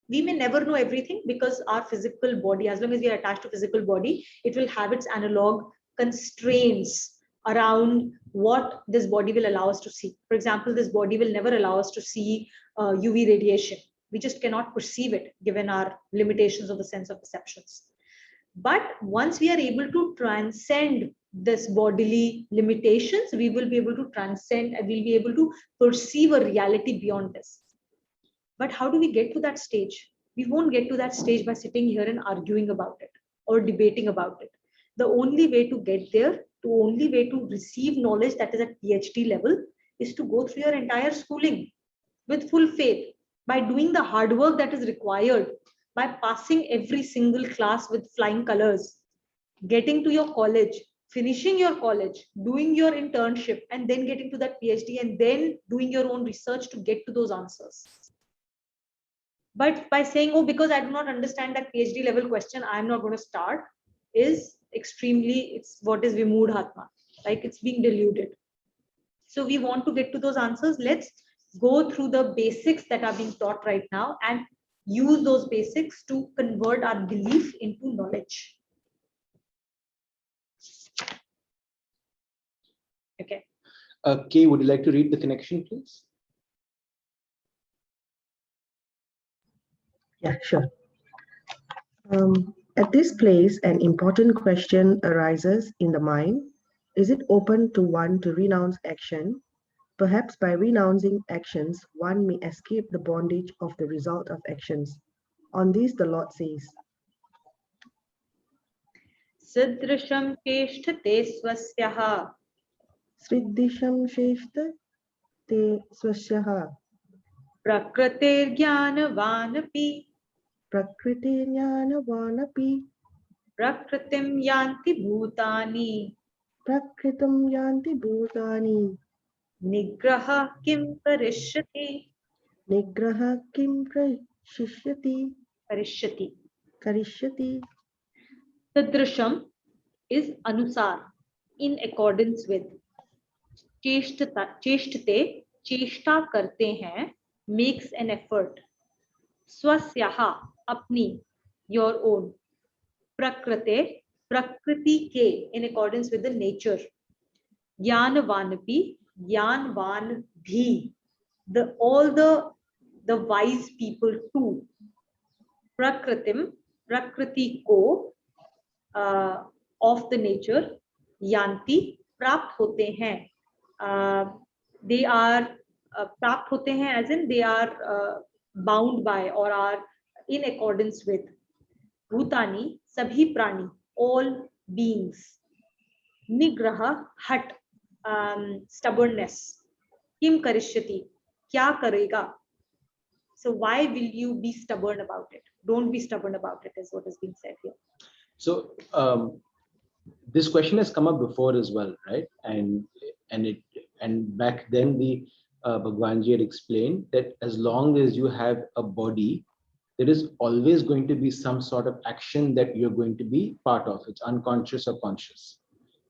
we may never know everything, because our physical body, as long as we are attached to physical body, it will have its analog constraints around what this body will allow us to see. For example, this body will never allow us to see UV radiation. We just cannot perceive it given our limitations of the sense of perceptions. But once we are able to transcend this bodily limitations, we will be able to transcend and we'll be able to perceive a reality beyond this. But how do we get to that stage? We won't get to that stage by sitting here and arguing about it or debating about it. The only way to get there, the only way to receive knowledge that is at PhD level, is to go through your entire schooling with full faith, by doing the hard work that is required, by passing every single class with flying colors, getting to your college, finishing your college, doing your internship, and then getting to that PhD, and then doing your own research to get to those answers. But by saying, oh, because I do not understand that PhD level question, I'm not going to start, is extremely, it's what is Vimudhatma, like it's being deluded. So we want to get to those answers. Let's go through the basics that are being taught right now and use those basics to convert our belief into knowledge. Okay. Kay, would you like to read the connection, please? Yeah, sure. At this place, an important question arises in the mind. Is it open to one to renounce action? Perhaps by renouncing actions, one may escape the bondage of the result of actions. On this, the Lord says, Siddrisham keshthate swasyaha. Sriddisham sheshta te swasyaha Prakratir jnanavanapi. prakriti jnanavanapi Prakritim yanti bhutani. prakritam yanti bhutani Nigraha kim parishyati. nigraha kim prashishyati Parishyati. karishyati. Siddrisham is anusar, in accordance with. चेष्टते, चेष्टा करते हैं, makes an effort. स्वस्याहा, अपनी, your own. Prakrite, prakriti ke, in accordance with the nature. Jnanavanapi, jnanvan bhi, all the wise people too. Prakritim, prakriti ko, of the nature. Yanti, प्राप्त होते हैं. They are प्राप्त होते हैं as in they are bound by or are in accordance with. Bhutani, sabhi prani, all beings. Nigraha, hut, stubbornness. Kim karishyati, kya karega. So why will you be stubborn about it? Don't be stubborn about it, is what is being said here. So this question has come up before as well, right? And back then Bhagwanji had explained that as long as you have a body, there is always going to be some sort of action that you're going to be part of. It's unconscious or conscious,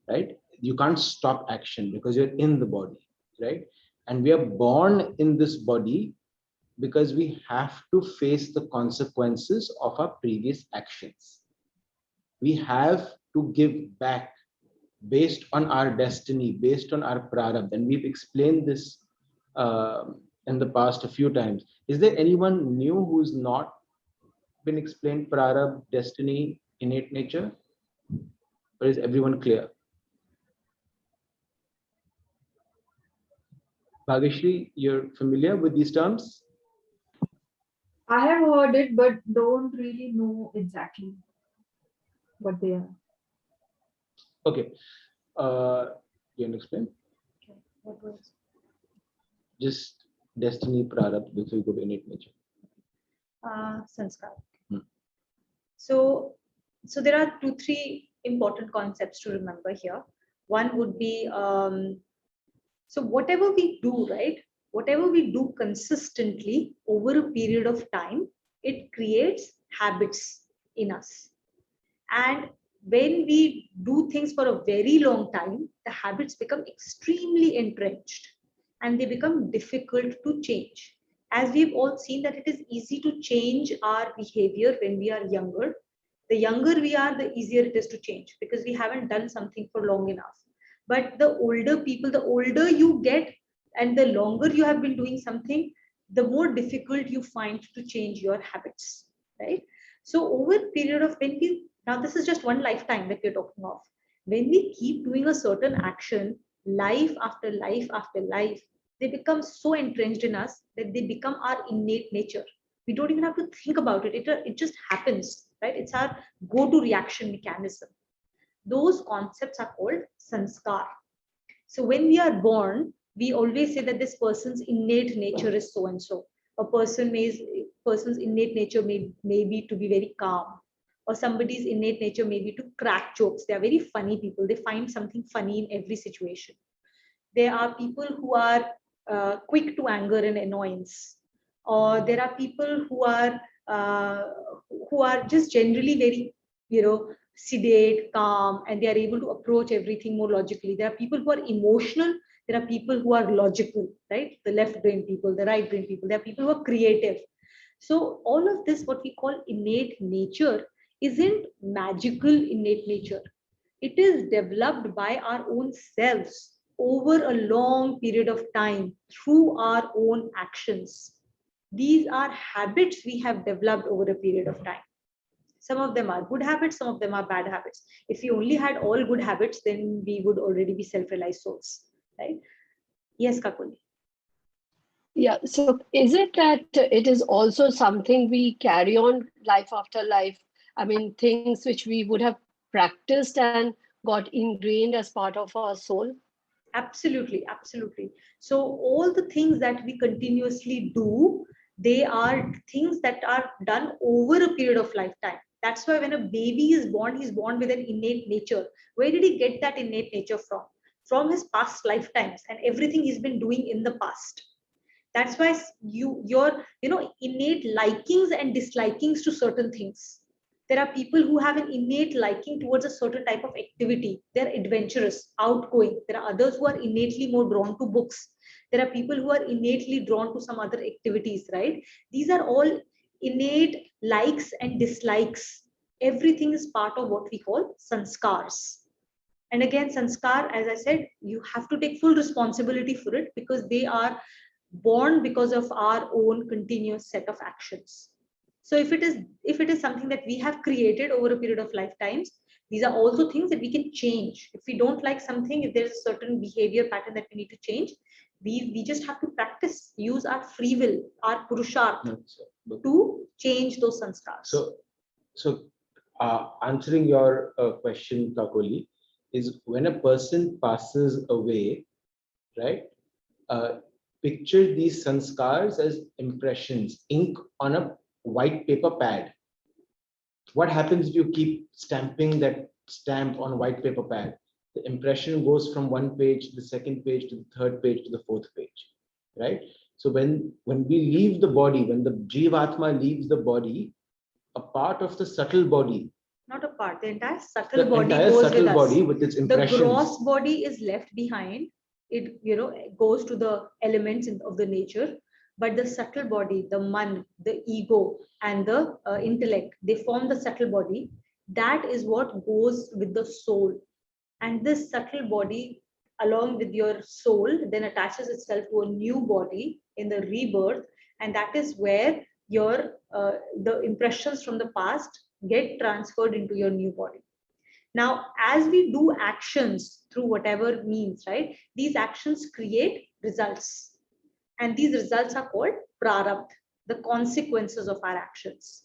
right? You can't stop action because you're in the body, right? And we are born in this body because we have to face the consequences of our previous actions. We have to give back based on our destiny, based on our prarabdha. And we've explained this in the past a few times. Is there anyone new who's not been explained prarabdha, destiny, innate nature? Or is everyone clear? Bhageshri, you're familiar with these terms? I have heard it, but don't really know exactly what they are. Okay. You can explain? Okay. What was? Just destiny, prarabdha, before you go to innate nature. Sanskar. Hmm. So there are 2-3 important concepts to remember here. One would be so whatever we do, right? Whatever we do consistently over a period of time, it creates habits in us. And when we do things for a very long time, the habits become extremely entrenched and they become difficult to change. As we've all seen that it is easy to change our behavior when we are younger. The younger we are, the easier it is to change because we haven't done something for long enough. But the older people, the older you get and the longer you have been doing something, the more difficult you find to change your habits, right? So over a period of when we, now this is just one lifetime that we're talking of. When we keep doing a certain action, life after life after life, they become so entrenched in us that they become our innate nature. We don't even have to think about it. It just happens, right? It's our go-to reaction mechanism. Those concepts are called sanskar. So when we are born, we always say that this person's innate nature is so and so. A person's innate nature may be to be very calm, or somebody's innate nature may be to crack jokes. They are very funny people. They find something funny in every situation. There are people who are quick to anger and annoyance, or there are people uh, who are just generally very, sedate, calm, and they are able to approach everything more logically. There are people who are emotional. There are people who are logical, right? The left brain people, the right brain people. There are people who are creative. So all of this, what we call innate nature, isn't magical innate nature. It is developed by our own selves over a long period of time through our own actions. These are habits we have developed over a period of time. Some of them are good habits, some of them are bad habits. If we only had all good habits, then we would already be self-realized souls, right? Yes, Kakuli. Yeah, so is it that it is also something we carry on life after life? I mean, things which we would have practiced and got ingrained as part of our soul? Absolutely, absolutely. So all the things that we continuously do, they are things that are done over a period of lifetime. That's why when a baby is born, he's born with an innate nature. Where did he get that innate nature from? From his past lifetimes and everything he's been doing in the past. That's why your innate likings and dislikings to certain things. There are people who have an innate liking towards a certain type of activity. They're adventurous, outgoing. There are others who are innately more drawn to books. There are people who are innately drawn to some other activities, right? These are all innate likes and dislikes. Everything is part of what we call sanskars. And again, sanskar, as I said, you have to take full responsibility for it because they are born because of our own continuous set of actions. So if it is something that we have created over a period of lifetimes, these are also things that we can change. If we don't like something, if there's a certain behavior pattern that we need to change, we just have to practice, use our free will, our purusharth to change those sanskars. So answering your question, Kakoli, is when a person passes away, right? Picture these sanskars as impressions, ink on a white paper pad. What happens if you keep stamping that stamp on white paper pad? The impression goes from one page to the second page to the third page to the fourth page, right? So when we leave the body, when the Jivatma leaves the body, a part of the subtle body, not a part, the entire subtle the body entire goes subtle with body us. with its The impressions, gross body is left behind. It, you know, goes to the elements of the nature, but the subtle body, the man, the ego, and the intellect, they form the subtle body. That is what goes with the soul. And this subtle body, along with your soul, then attaches itself to a new body in the rebirth, and that is where your the impressions from the past get transferred into your new body. Now, as we do actions through whatever means, right, these actions create results, and these results are called prarabdha, the consequences of our actions.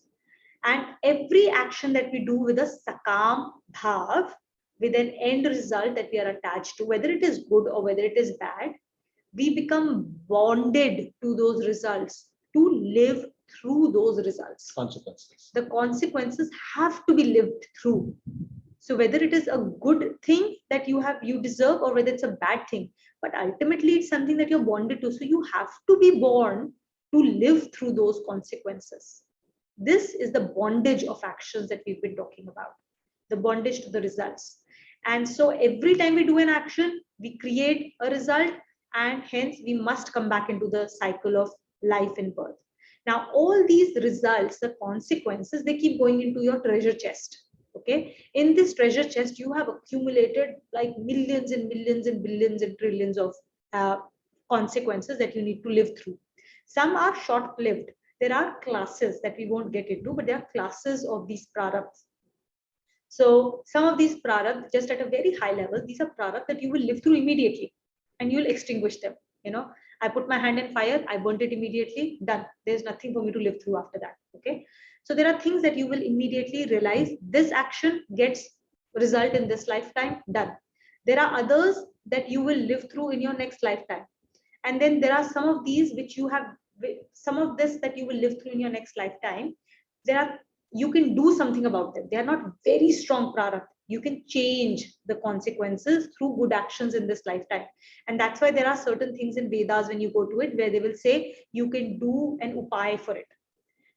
And every action that we do with a sakam bhav, with an end result that we are attached to, whether it is good or whether it is bad, we become bonded to those results to live through those results. consequences. The consequences have to be lived through. So whether it is a good thing that you deserve, or whether it's a bad thing, but ultimately it's something that you're bonded to. So you have to be born to live through those consequences. This is the bondage of actions that we've been talking about, the bondage to the results. And so every time we do an action, we create a result, and hence we must come back into the cycle of life and birth. Now, all these results, the consequences, they keep going into your treasure chest. Okay, in this treasure chest, you have accumulated like millions and millions and billions and trillions of consequences that you need to live through. Some are short lived. There are classes that we won't get into, but there are classes of these prarabdhas. So some of these prarabdhas, just at a very high level, these are prarabdhas that you will live through immediately, and you will extinguish them. You know, I put my hand in fire, I burnt it immediately, done. There's nothing for me to live through after that. Okay. So there are things that you will immediately realize this action gets result in this lifetime, done. There are others that you will live through in your next lifetime. And then there are some of these which you have, some of this that you will live through in your next lifetime. There are, you can do something about them. They are not very strong prarabdha. You can change the consequences through good actions in this lifetime. And that's why there are certain things in Vedas when you go to it where they will say you can do an upaya for it,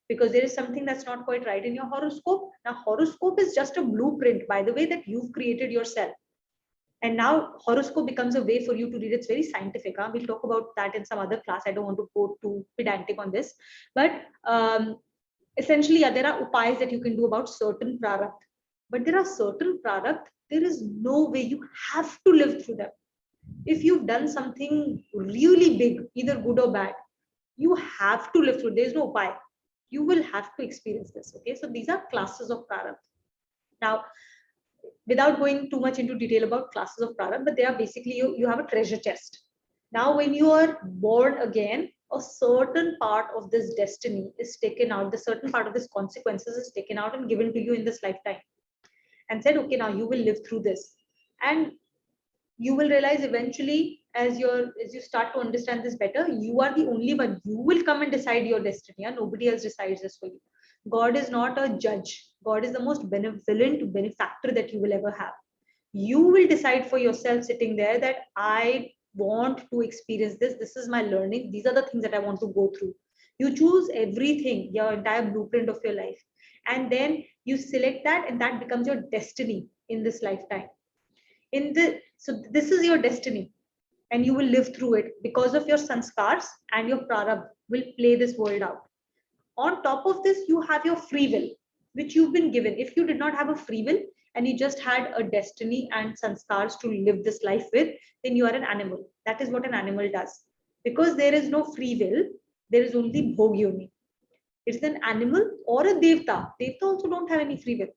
because there is something that's not quite right in your horoscope. Now, horoscope is just a blueprint, by the way, that you've created yourself. And now horoscope becomes a way for you to read. It's very scientific. Huh? We'll talk about that in some other class. I don't want to go too pedantic on this. But essentially, yeah, there are upayas that you can do about certain prarabdha. But there are certain prarabdha, there is no way, you have to live through them. If you've done something really big, either good or bad, you have to live through. There's no upaya. You will have to experience this. Okay, so these are classes of prarabdha. Now, without going too much into detail about classes of prarabdha, but they are basically, you have a treasure chest. Now, when you are born again, a certain part of this destiny is taken out, the certain part of this consequences is taken out and given to you in this lifetime, and said, okay, now you will live through this. And you will realize eventually, as you start to understand this better, you are the only one. You will come and decide your destiny, and nobody else decides this for you. God is not a judge. God is the most benevolent benefactor that you will ever have. You will decide for yourself sitting there that I want to experience this. This is my learning. These are the things that I want to go through. You choose everything, your entire blueprint of your life. And then you select that, and that becomes your destiny in this lifetime. So this is your destiny, and you will live through it because of your sanskars, and your prarabdha will play this world out. On top of this, you have your free will, which you've been given. If you did not have a free will and you just had a destiny and sanskars to live this life with, then you are an animal. That is what an animal does. Because there is no free will, there is only bhogyoni. It's an animal or a devta. Devta also don't have any free will.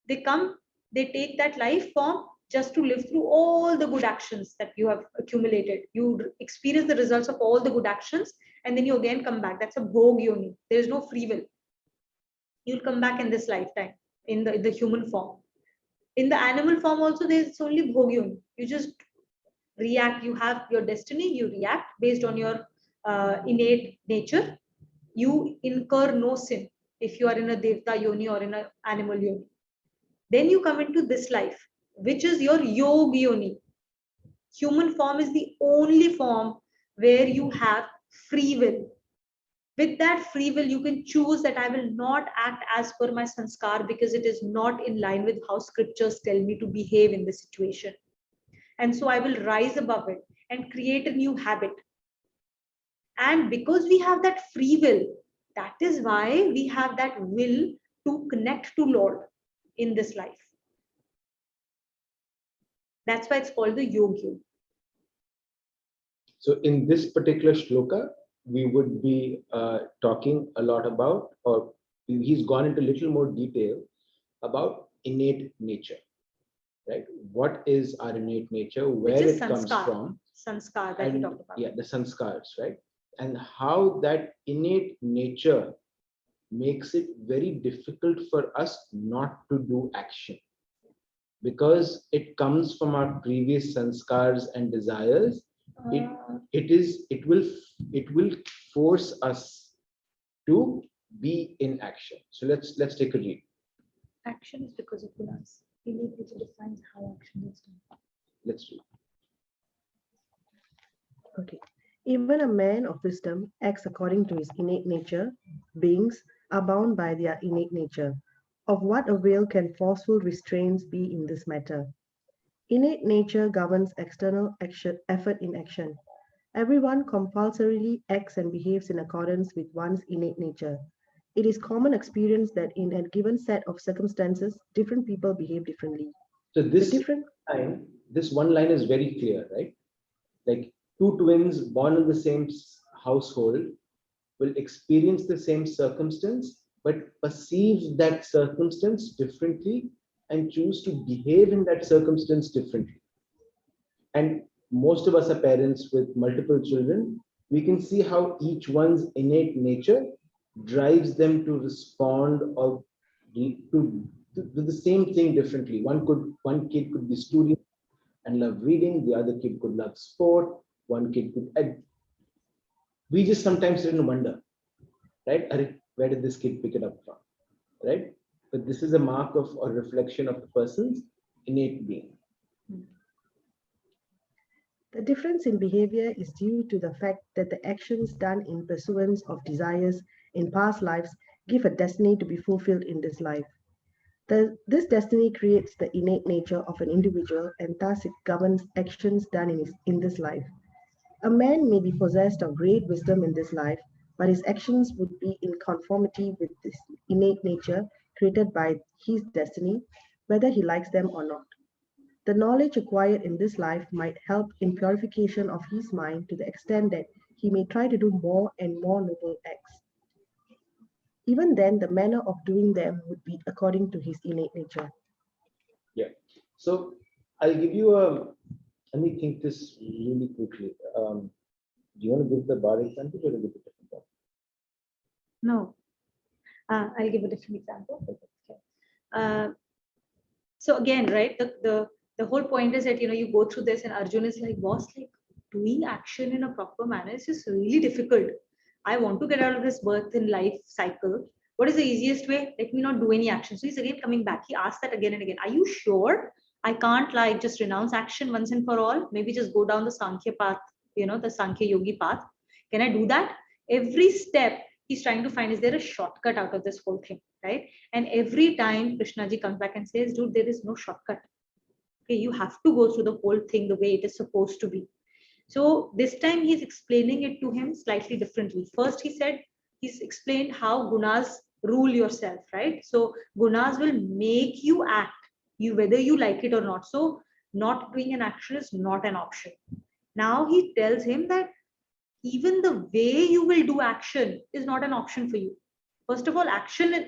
They come, they take that life form just to live through all the good actions that you have accumulated. You experience the results of all the good actions, and then you again come back. That's a bhog yoni. There is no free will. You'll come back in this lifetime in the human form. In the animal form also, there's only bhog yoni. You just react. You have your destiny. You react based on your innate nature. You incur no sin if you are in a devta yoni or in an animal yoni. Then you come into this life, which is your yog yoni. Human form is the only form where you have free will. With that free will, you can choose that I will not act as per my sanskar because it is not in line with how scriptures tell me to behave in this situation. And so I will rise above it and create a new habit. And because we have that free will, that is why we have that will to connect to Lord in this life. That's why it's called the Yogya. So in this particular shloka, we would be talking a lot about, or he's gone into a little more detail about innate nature, right? What is our innate nature, where it comes from? Sanskar that we talked about. Yeah, the sanskars, right? And how that innate nature makes it very difficult for us not to do action, because it comes from our previous sanskars and desires. It will force us to be in action. So let's take a read. Action is because of gunas. Innate nature defines how action is done. Let's read. Okay. Even a man of wisdom acts according to his innate nature. Beings are bound by their innate nature. Of what avail can forceful restraints be in this matter? Innate nature governs external action, effort in action. Everyone compulsorily acts and behaves in accordance with one's innate nature. It is common experience that in a given set of circumstances, different people behave differently. So this one line is very clear, right? Like two twins born in the same household will experience the same circumstance, but perceive that circumstance differently and choose to behave in that circumstance differently. And most of us are parents with multiple children. We can see how each one's innate nature drives them to respond or to do the same thing differently. One kid could be studious and love reading, the other kid could love sport, one kid could. We just sometimes sit and wonder, right? Where did this kid pick it up from, right? But this is a mark of or reflection of the person's innate being. The difference in behavior is due to the fact that the actions done in pursuance of desires in past lives give a destiny to be fulfilled in this life. This destiny creates the innate nature of an individual, and thus it governs actions done in this life. A man may be possessed of great wisdom in this life, but his actions would be in conformity with this innate nature created by his destiny, whether he likes them or not. The knowledge acquired in this life might help in purification of his mind to the extent that he may try to do more and more noble acts. Even then, the manner of doing them would be according to his innate nature. Yeah. So I'll give you a. Let me think this really quickly. Do you want to give the bar example or give a different one? No. I'll give a different example. Okay. So again, right, the whole point is that you go through this and Arjun is like, boss, like doing action in a proper manner is just really difficult. I want to get out of this birth in life cycle. What is the easiest way? Let me not do any action. So he's again coming back. He asked that again and again. Are you sure I can't like just renounce action once and for all? Maybe just go down the Sankhya path, the Sankhya Yogi path. Can I do that? Every step he's trying to find, is there a shortcut out of this whole thing, right? And every time Krishnaji comes back and says, dude, there is no shortcut. Okay, you have to go through the whole thing the way it is supposed to be. So this time he's explaining it to him slightly differently. First, he's explained how gunas rule yourself, right? So gunas will make you act, whether you like it or not. So not doing an action is not an option. Now he tells him that even the way you will do action is not an option for you. First of all,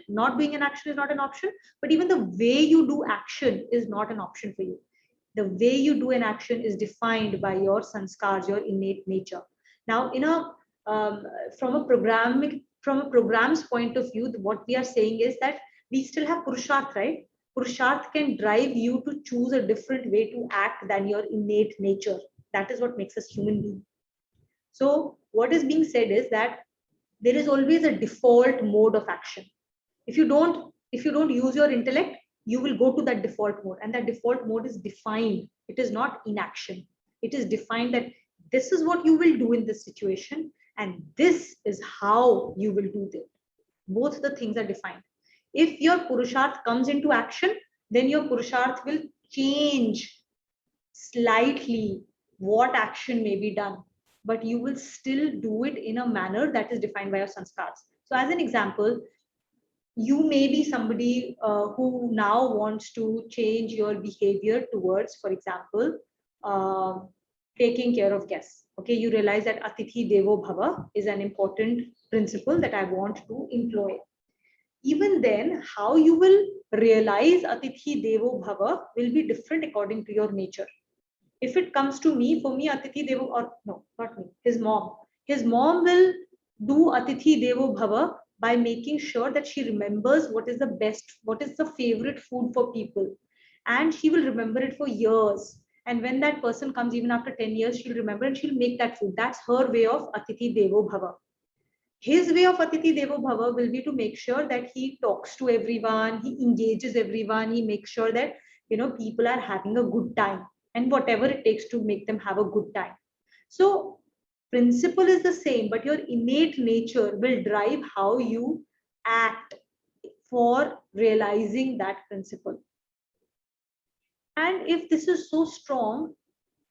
not being an action is not an option, but even the way you do action is not an option for you. The way you do an action is defined by your sanskars, your innate nature. Now, from a program's point of view, what we are saying is that we still have purusharth, right? Purusharth can drive you to choose a different way to act than your innate nature. That is what makes us human beings. So what is being said is that there is always a default mode of action. If you don't use your intellect, you will go to that default mode, and that default mode is defined. It is not inaction. It is defined that this is what you will do in this situation, And this is how you will do this. Both the things are defined. If your Purusharth comes into action, then your Purusharth will change slightly what action may be done, but you will still do it in a manner that is defined by your sanskars. So as an example, you may be somebody who now wants to change your behavior towards, for example, uh, taking care of guests. Okay, you realize that Atithi Devo Bhava is an important principle that I want to employ. Even then, how you will realize Atithi Devo Bhava will be different according to your nature. If it comes to me, for me, Atithi Devo, or no, not me, his mom will do Atithi Devo Bhava by making sure that she remembers what is the best, what is the favorite food for people. And she will remember it for years. And when that person comes, even after 10 years, she'll remember and she'll make that food. That's her way of Atithi Devo Bhava. His way of Atithi Devo Bhava will be to make sure that he talks to everyone, he engages everyone, he makes sure that people are having a good time, and whatever it takes to make them have a good time. So principle is the same, but your innate nature will drive how you act for realizing that principle. And if this is so strong,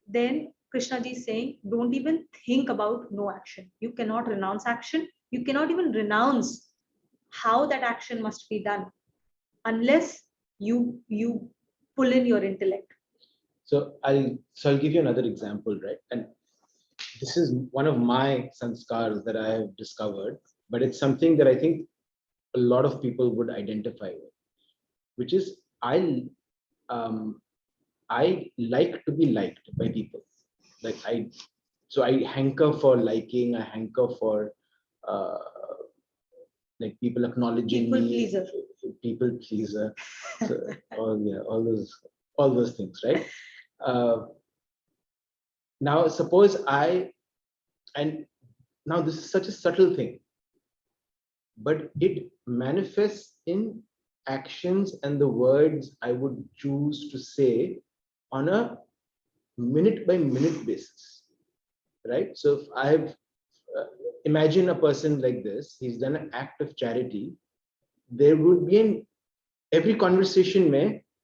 then Krishna ji is saying, don't even think about no action. You cannot renounce action. You cannot even renounce how that action must be done unless you pull in your intellect. So I'll give you another example, right? And this is one of my sanskars that I have discovered, but it's something that I think a lot of people would identify with, which is I like to be liked by people. Like so I hanker for liking, I hanker for like people acknowledging People me, pleaser. people pleaser. So, all those things, right? Now suppose and now this is such a subtle thing, but it manifests in actions and the words I would choose to say on a minute by minute basis, right? So if I've imagine a person like this, he's done an act of charity, there would be every conversation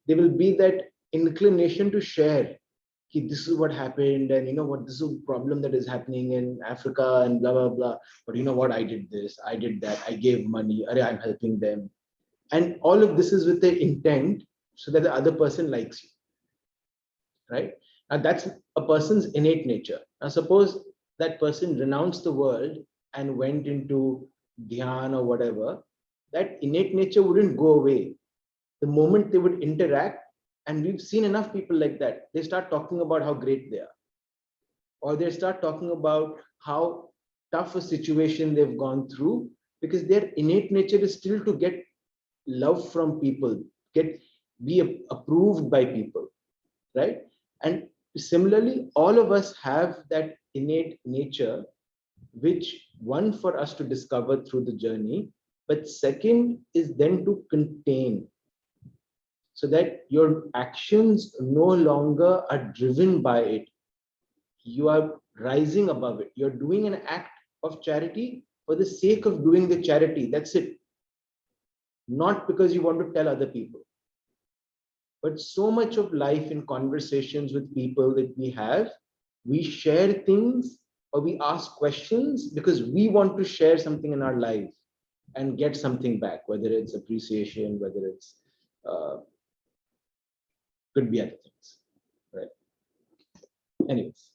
there will be that inclination to share, this is what happened, and what, this is a problem that is happening in Africa and blah blah blah, but you know what, I did this, I did that, I gave money, I'm helping them, and all of this is with the intent so that the other person likes you, right? Now that's a person's innate nature. Now suppose that person renounced the world and went into dhyan or whatever, that innate nature wouldn't go away. The moment they would interact, and we've seen enough people like that, they start talking about how great they are, or they start talking about how tough a situation they've gone through, because their innate nature is still to get love from people, be approved by people, right? And similarly, all of us have that innate nature, which one, for us to discover through the journey, but second is then to contain, so that your actions no longer are driven by it. You are rising above it. You're doing an act of charity for the sake of doing the charity. That's it. Not because you want to tell other people. But so much of life in conversations with people that we share things or we ask questions because we want to share something in our life and get something back, whether it's appreciation, whether it's could be other things, right? Anyways,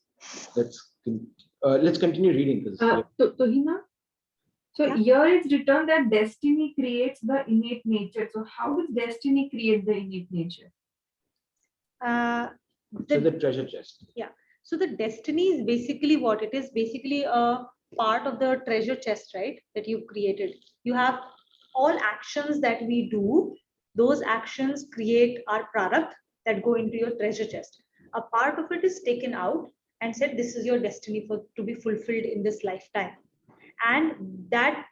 let's continue reading this. Hina, so Yeah. here it's written that destiny creates the innate nature. So how does destiny create the innate nature? So the treasure chest. Yeah. So the destiny is basically what it is. Basically a part of the treasure chest, right? That you've created. You have all actions that we do. Those actions create our product that go into your treasure chest. A part of it is taken out and said, this is your destiny to be fulfilled in this lifetime. And that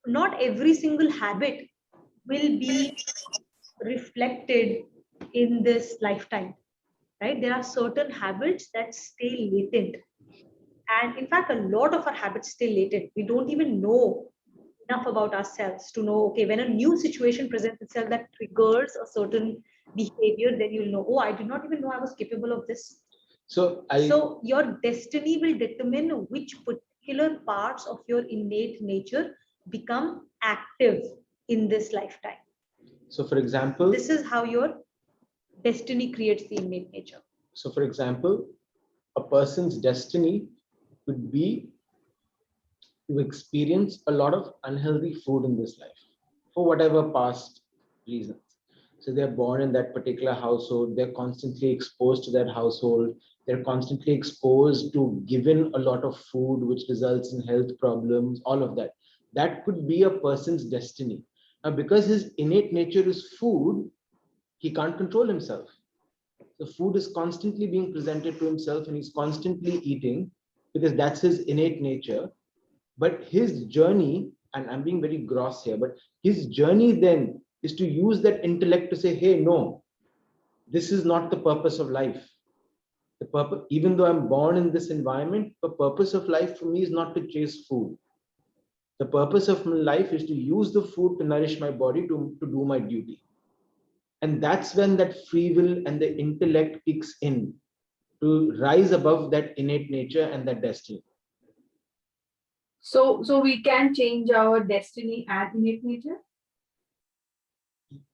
not every single habit will be reflected in this lifetime, right? There are certain habits that stay latent, And in fact, a lot of our habits stay latent. We don't even know enough about ourselves to know, okay, when a new situation presents itself that triggers a certain behavior, then you'll know, oh, I did not even know I was capable of this. So So your destiny will determine which particular parts of your innate nature become active in this lifetime. So for example, This is how your destiny creates the innate nature. So for example, a person's destiny could be to experience a lot of unhealthy food in this life for whatever past reasons. So they're born in that particular household, they're constantly exposed to that household, they're constantly exposed to given a lot of food, which results in health problems, all of that. That could be a person's destiny. Now, because his innate nature is food, he can't control himself. The food is constantly being presented to himself and he's constantly eating because that's his innate nature. But his journey, and I'm being very gross here, but his journey then is to use that intellect to say, hey, no, this is not the purpose of life. The purpose, even though I'm born in this environment, the purpose of life for me is not to chase food. The purpose of my life is to use the food to nourish my body, to do my duty. And that's when that free will and the intellect kicks in to rise above that innate nature and that destiny. So we can change our destiny and innate nature?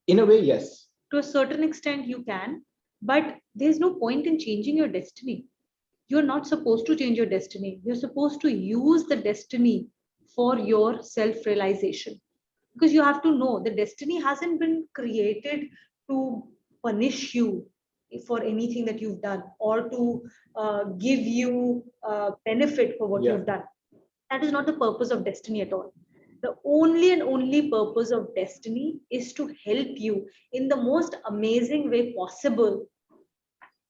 In a way, yes. To a certain extent, you can, but there's no point in changing your destiny. You're not supposed to change your destiny. You're supposed to use the destiny for your self realization. Because you have to know the destiny hasn't been created to punish you for anything that you've done or to give you benefit for what you've done. That is not the purpose of destiny at all. The only and only purpose of destiny is to help you in the most amazing way possible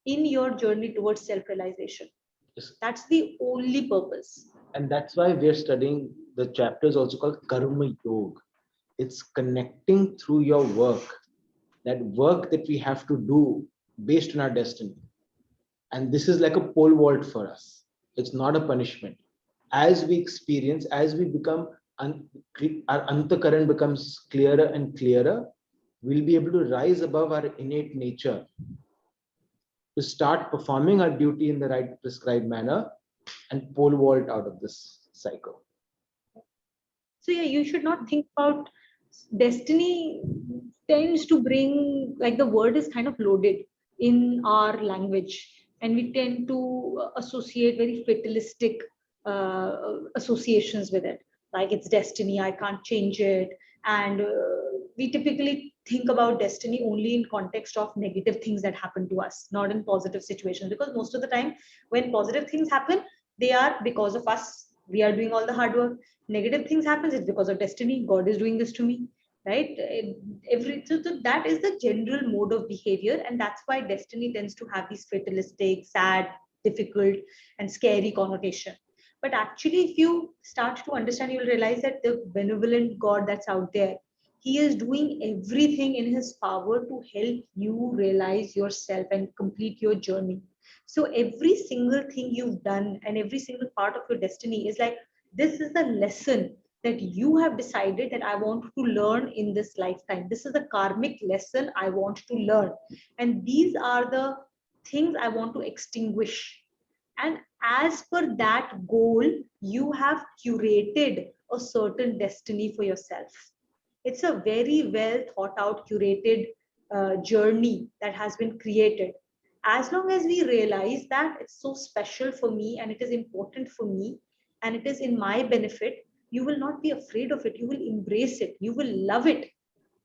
in your journey towards self-realization. Yes. That's the only purpose. And that's why we're studying the chapter is also called Karma Yoga. It's connecting through your work, that work that we have to do based on our destiny. And this is like a pole vault for us. It's not a punishment. As we experience, as we become, our antakaran becomes clearer and clearer, we'll be able to rise above our innate nature to start performing our duty in the right prescribed manner and pole vault out of this cycle. So yeah, you should not think about destiny tends to bring, like, the word is kind of loaded in our language, and we tend to associate very fatalistic associations with it, like it's destiny, I can't change it. And we typically think about destiny only in context of negative things that happen to us, not in positive situations, because most of the time when positive things happen, they are because of us. We are doing all the hard work. Negative things happens, it's because of destiny. God is doing this to me, right? So that is the general mode of behavior, and that's why destiny tends to have these fatalistic, sad, difficult, and scary connotation. But actually, if you start to understand, you'll realize that the benevolent God that's out there, he is doing everything in his power to help you realize yourself and complete your journey. So every single thing you've done and every single part of your destiny is like, this is the lesson that you have decided that I want to learn in this lifetime. This is the karmic lesson I want to learn. And these are the things I want to extinguish. And as per that goal, you have curated a certain destiny for yourself. It's a very well thought out, curated journey that has been created. As long as we realize that it's so special for me and it is important for me and it is in my benefit, you will not be afraid of it. You will embrace it. You will love it.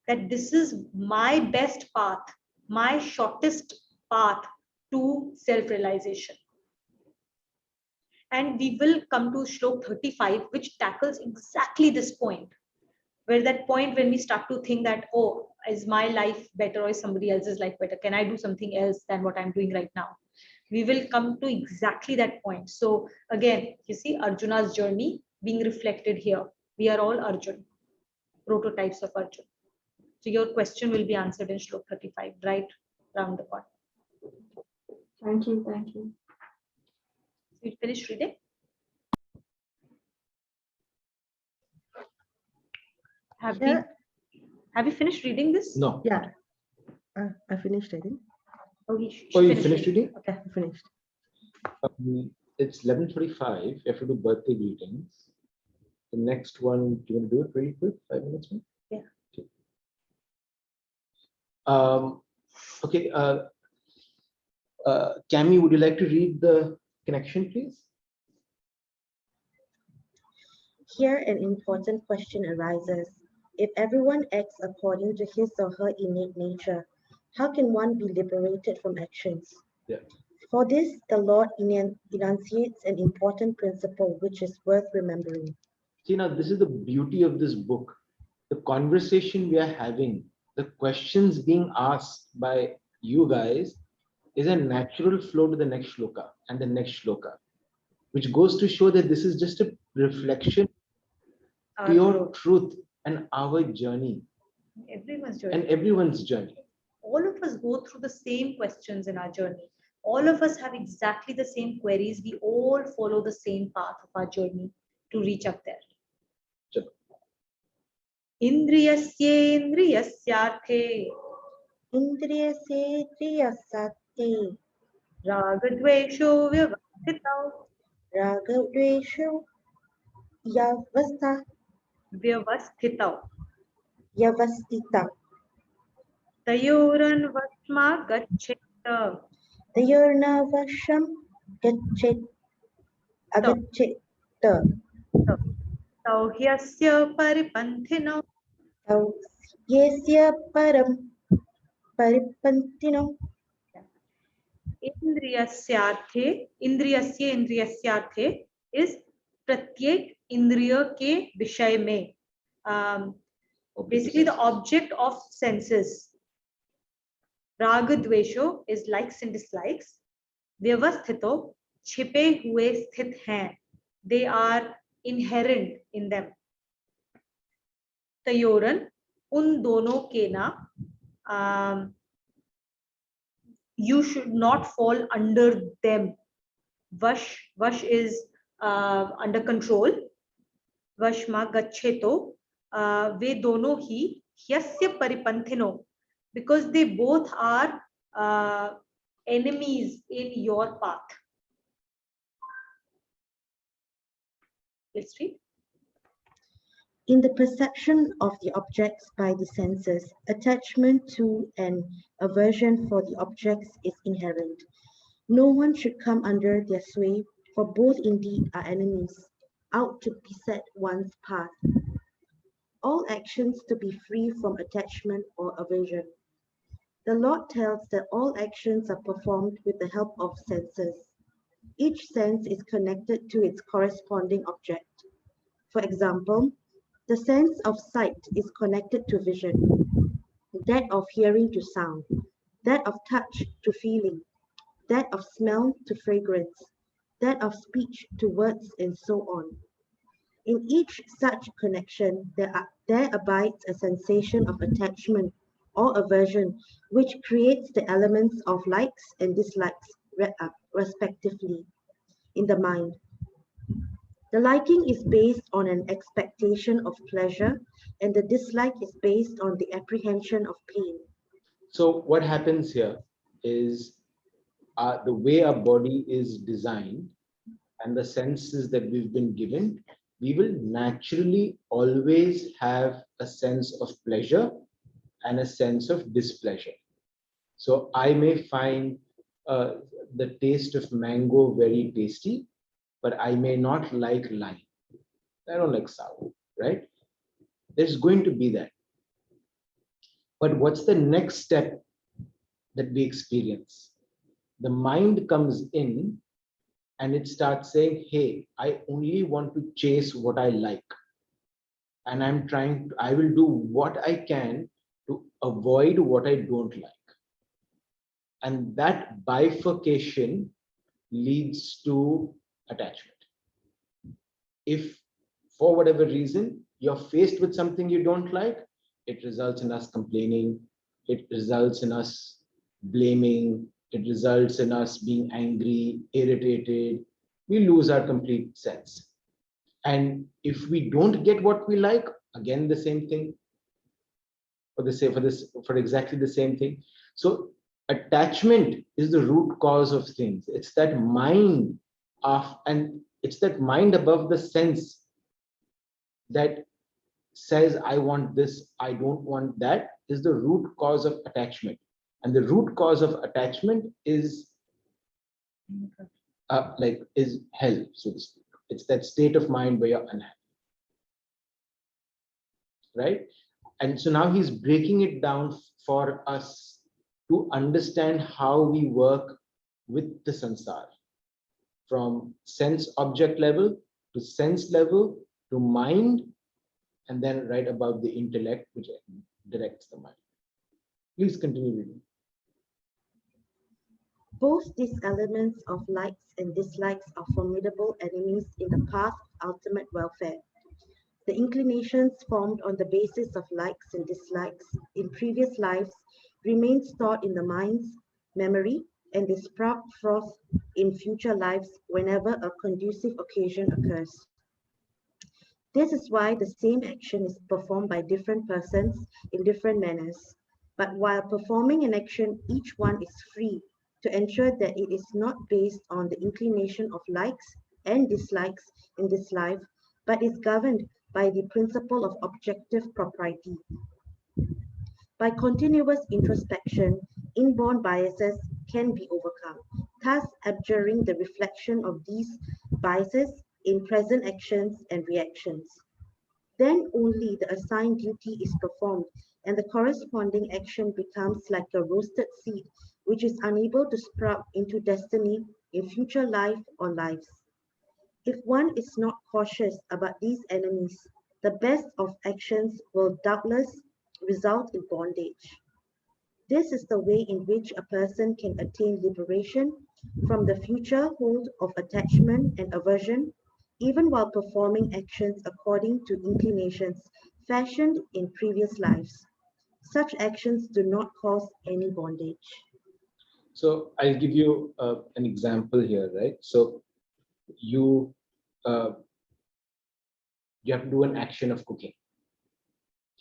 That this is my best path, my shortest path to self realization. And we will come to Shlok 35, which tackles exactly this point, where that point when we start to think that, oh, is my life better or is somebody else's life better? Can I do something else than what I'm doing right now? We will come to exactly that point. So again, you see Arjuna's journey being reflected here. We are all Arjun, prototypes of Arjun. So your question will be answered in Shlok 35, right round the corner. Thank you. Thank you. So you finished reading? Have we Here, have you finished reading this? No. yeah, I finished, I think. Oh, Oh, you finished reading? Okay, I finished. It's 11:45. You have to do birthday greetings. The next one, do you want to do it really quick? 5 minutes more? Yeah. Okay. Okay. Cami, would you like to read the connection, please? Here, an important question arises. If everyone acts according to his or her innate nature, how can one be liberated from actions? Yeah. For this, the Lord enunciates an important principle which is worth remembering. See, now this is the beauty of this book. The conversation we are having, the questions being asked by you guys is a natural flow to the next shloka and the next shloka, which goes to show that this is just a reflection, pure truth, and our journey Everyone's journey. and everyone's journey. All of us go through the same questions in our journey. All of us have exactly the same queries. We all follow the same path of our journey to reach up there. Chalo. Indriyasyendriyasyarthe Indriyasate ragadvesho vyavastitau ragadvesho vyavastitau yavastita tayoranvasma gaccheta tayornavasham agaccheta tauhyasya paripanthino tau yesya param paripantino इंद्रियस्यार्थे is प्रत्येक इंद्रिय के विषय में basically the object of senses. राग द्वेषो is likes and dislikes. व्यवस्थितो छिपे हुए स्थित हैं, they are inherent in them. तयोरन उन दोनों के ना you should not fall under them. Vash is under control. Vashma gaccheto ve dono hi hyasya paripanthino, because they both are enemies in your path. Let's read. In the perception of the objects by the senses, attachment to and aversion for the objects is inherent. No one should come under their sway, for both indeed are enemies, out to beset one's path. All actions to be free from attachment or aversion. The Lord tells that all actions are performed with the help of senses. Each sense is connected to its corresponding object. For example, the sense of sight is connected to vision, that of hearing to sound, that of touch to feeling, that of smell to fragrance, that of speech to words, and so on. In each such connection, there abides a sensation of attachment or aversion, which creates the elements of likes and dislikes, respectively, in the mind. The liking is based on an expectation of pleasure, and the dislike is based on the apprehension of pain. So what happens here is the way our body is designed and the senses that we've been given, we will naturally always have a sense of pleasure and a sense of displeasure. So I may find the taste of mango very tasty, but I may not like lime. I don't like sour, right? There's going to be that. But what's the next step that we experience? The mind comes in and it starts saying, hey, I only want to chase what I like. And I will do what I can to avoid what I don't like. And that bifurcation leads to attachment. If for whatever reason you're faced with something you don't like, it results in us complaining, it results in us blaming, it results in us being angry, irritated. We lose our complete sense. And if we don't get what we like, again the same thing, for exactly the same thing. So attachment is the root cause of things. It's that mind and it's that mind above the sense that says, I want this, I don't want that, is the root cause of attachment. And the root cause of attachment is is hell, so to speak. It's that state of mind where you're unhappy, right? And so now he's breaking it down for us to understand how we work with the sansar, from sense object level to sense level to mind, and then right above the intellect, which directs the mind. Please continue reading. Both these elements of likes and dislikes are formidable enemies in the path of ultimate welfare. The inclinations formed on the basis of likes and dislikes in previous lives remain stored in the mind's memory, and they sprout forth in future lives whenever a conducive occasion occurs. This is why the same action is performed by different persons in different manners. But while performing an action, each one is free to ensure that it is not based on the inclination of likes and dislikes in this life, but is governed by the principle of objective propriety. By continuous introspection, inborn biases can be overcome, thus abjuring the reflection of these biases in present actions and reactions. Then only the assigned duty is performed and the corresponding action becomes like a roasted seed which is unable to sprout into destiny in future life or lives. If one is not cautious about these enemies, the best of actions will doubtless result in bondage. This is the way in which a person can attain liberation from the future hold of attachment and aversion, even while performing actions according to inclinations fashioned in previous lives. Such actions do not cause any bondage. So I'll give you an example here, right? So you you have to do an action of cooking,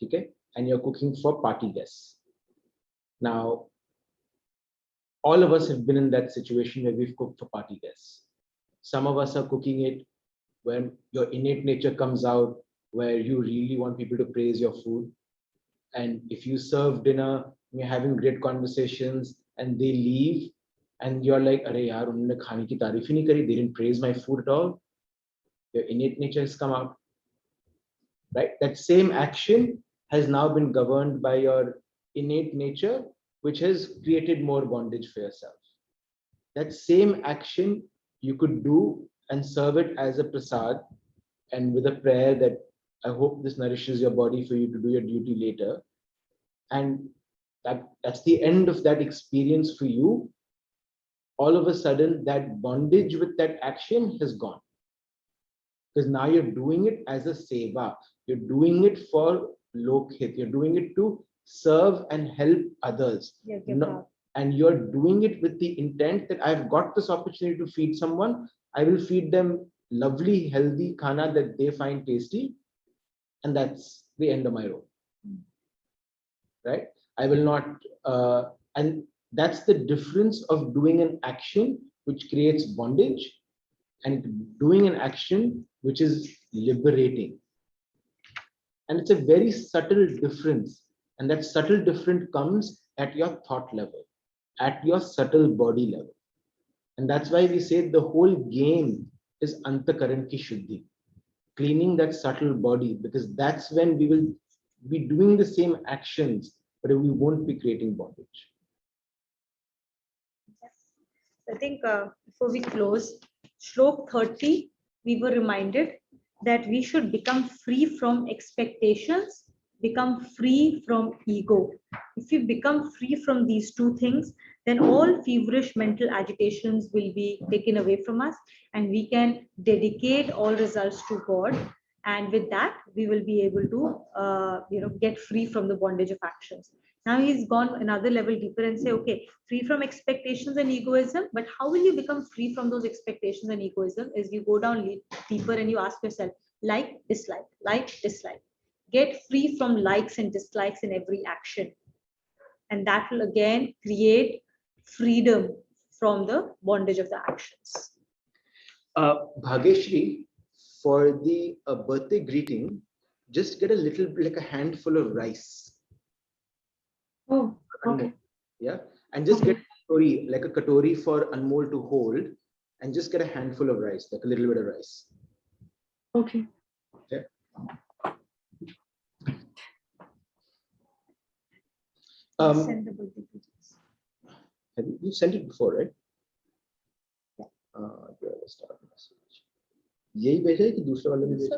okay? And you're cooking for party guests. Now, all of us have been in that situation where we've cooked for party guests. Some of us are cooking it when your innate nature comes out, where you really want people to praise your food. And if you serve dinner, you're having great conversations and they leave and you're like, Arey yaar, unhone khane ki taarif hi nahi kari, they didn't praise my food at all. Your innate nature has come out, right? That same action has now been governed by your innate nature, which has created more bondage for yourself. That same action you could do and serve it as a prasad and with a prayer that I hope this nourishes your body for you to do your duty later. And that's the end of that experience for you. All of a sudden, that bondage with that action has gone. Because now you're doing it as a seva. You're doing it for lokhit. You're doing it to serve and help others. And you're doing it with the intent that I've got this opportunity to feed someone. I will feed them lovely, healthy khana that they find tasty. And that's the end of my role. Right? I will not, and that's the difference of doing an action which creates bondage and doing an action which is liberating. And it's a very subtle difference. And that subtle difference comes at your thought level, at your subtle body level. And that's why we say the whole game is antakaran ki shuddhi, cleaning that subtle body, because that's when we will be doing the same actions, but we won't be creating bondage. I think before we close, Shlok 30, we were reminded that we should become free from expectations, become free from ego. If we become free from these two things, then all feverish mental agitations will be taken away from us and we can dedicate all results to God. And with that, we will be able to get free from the bondage of actions. Now he's gone another level deeper and say, okay, free from expectations and egoism, but how will you become free from those expectations and egoism? Is you go down deeper and you ask yourself, like, dislike, like, dislike. get free from likes and dislikes in every action. And that will again create freedom from the bondage of the actions. Bhageshri, for the birthday greeting, just get a little, like a handful of rice. Oh, okay. Yeah, and just Okay. get katori, like a katori for Anmol to hold, and just get a handful of rice, like a little bit of rice. Okay. Okay. Send the birthday greetings. Have you sent it before, right? Yeah. Do I start message? यही भेजा है कि दूसरा वाला भी भेजा?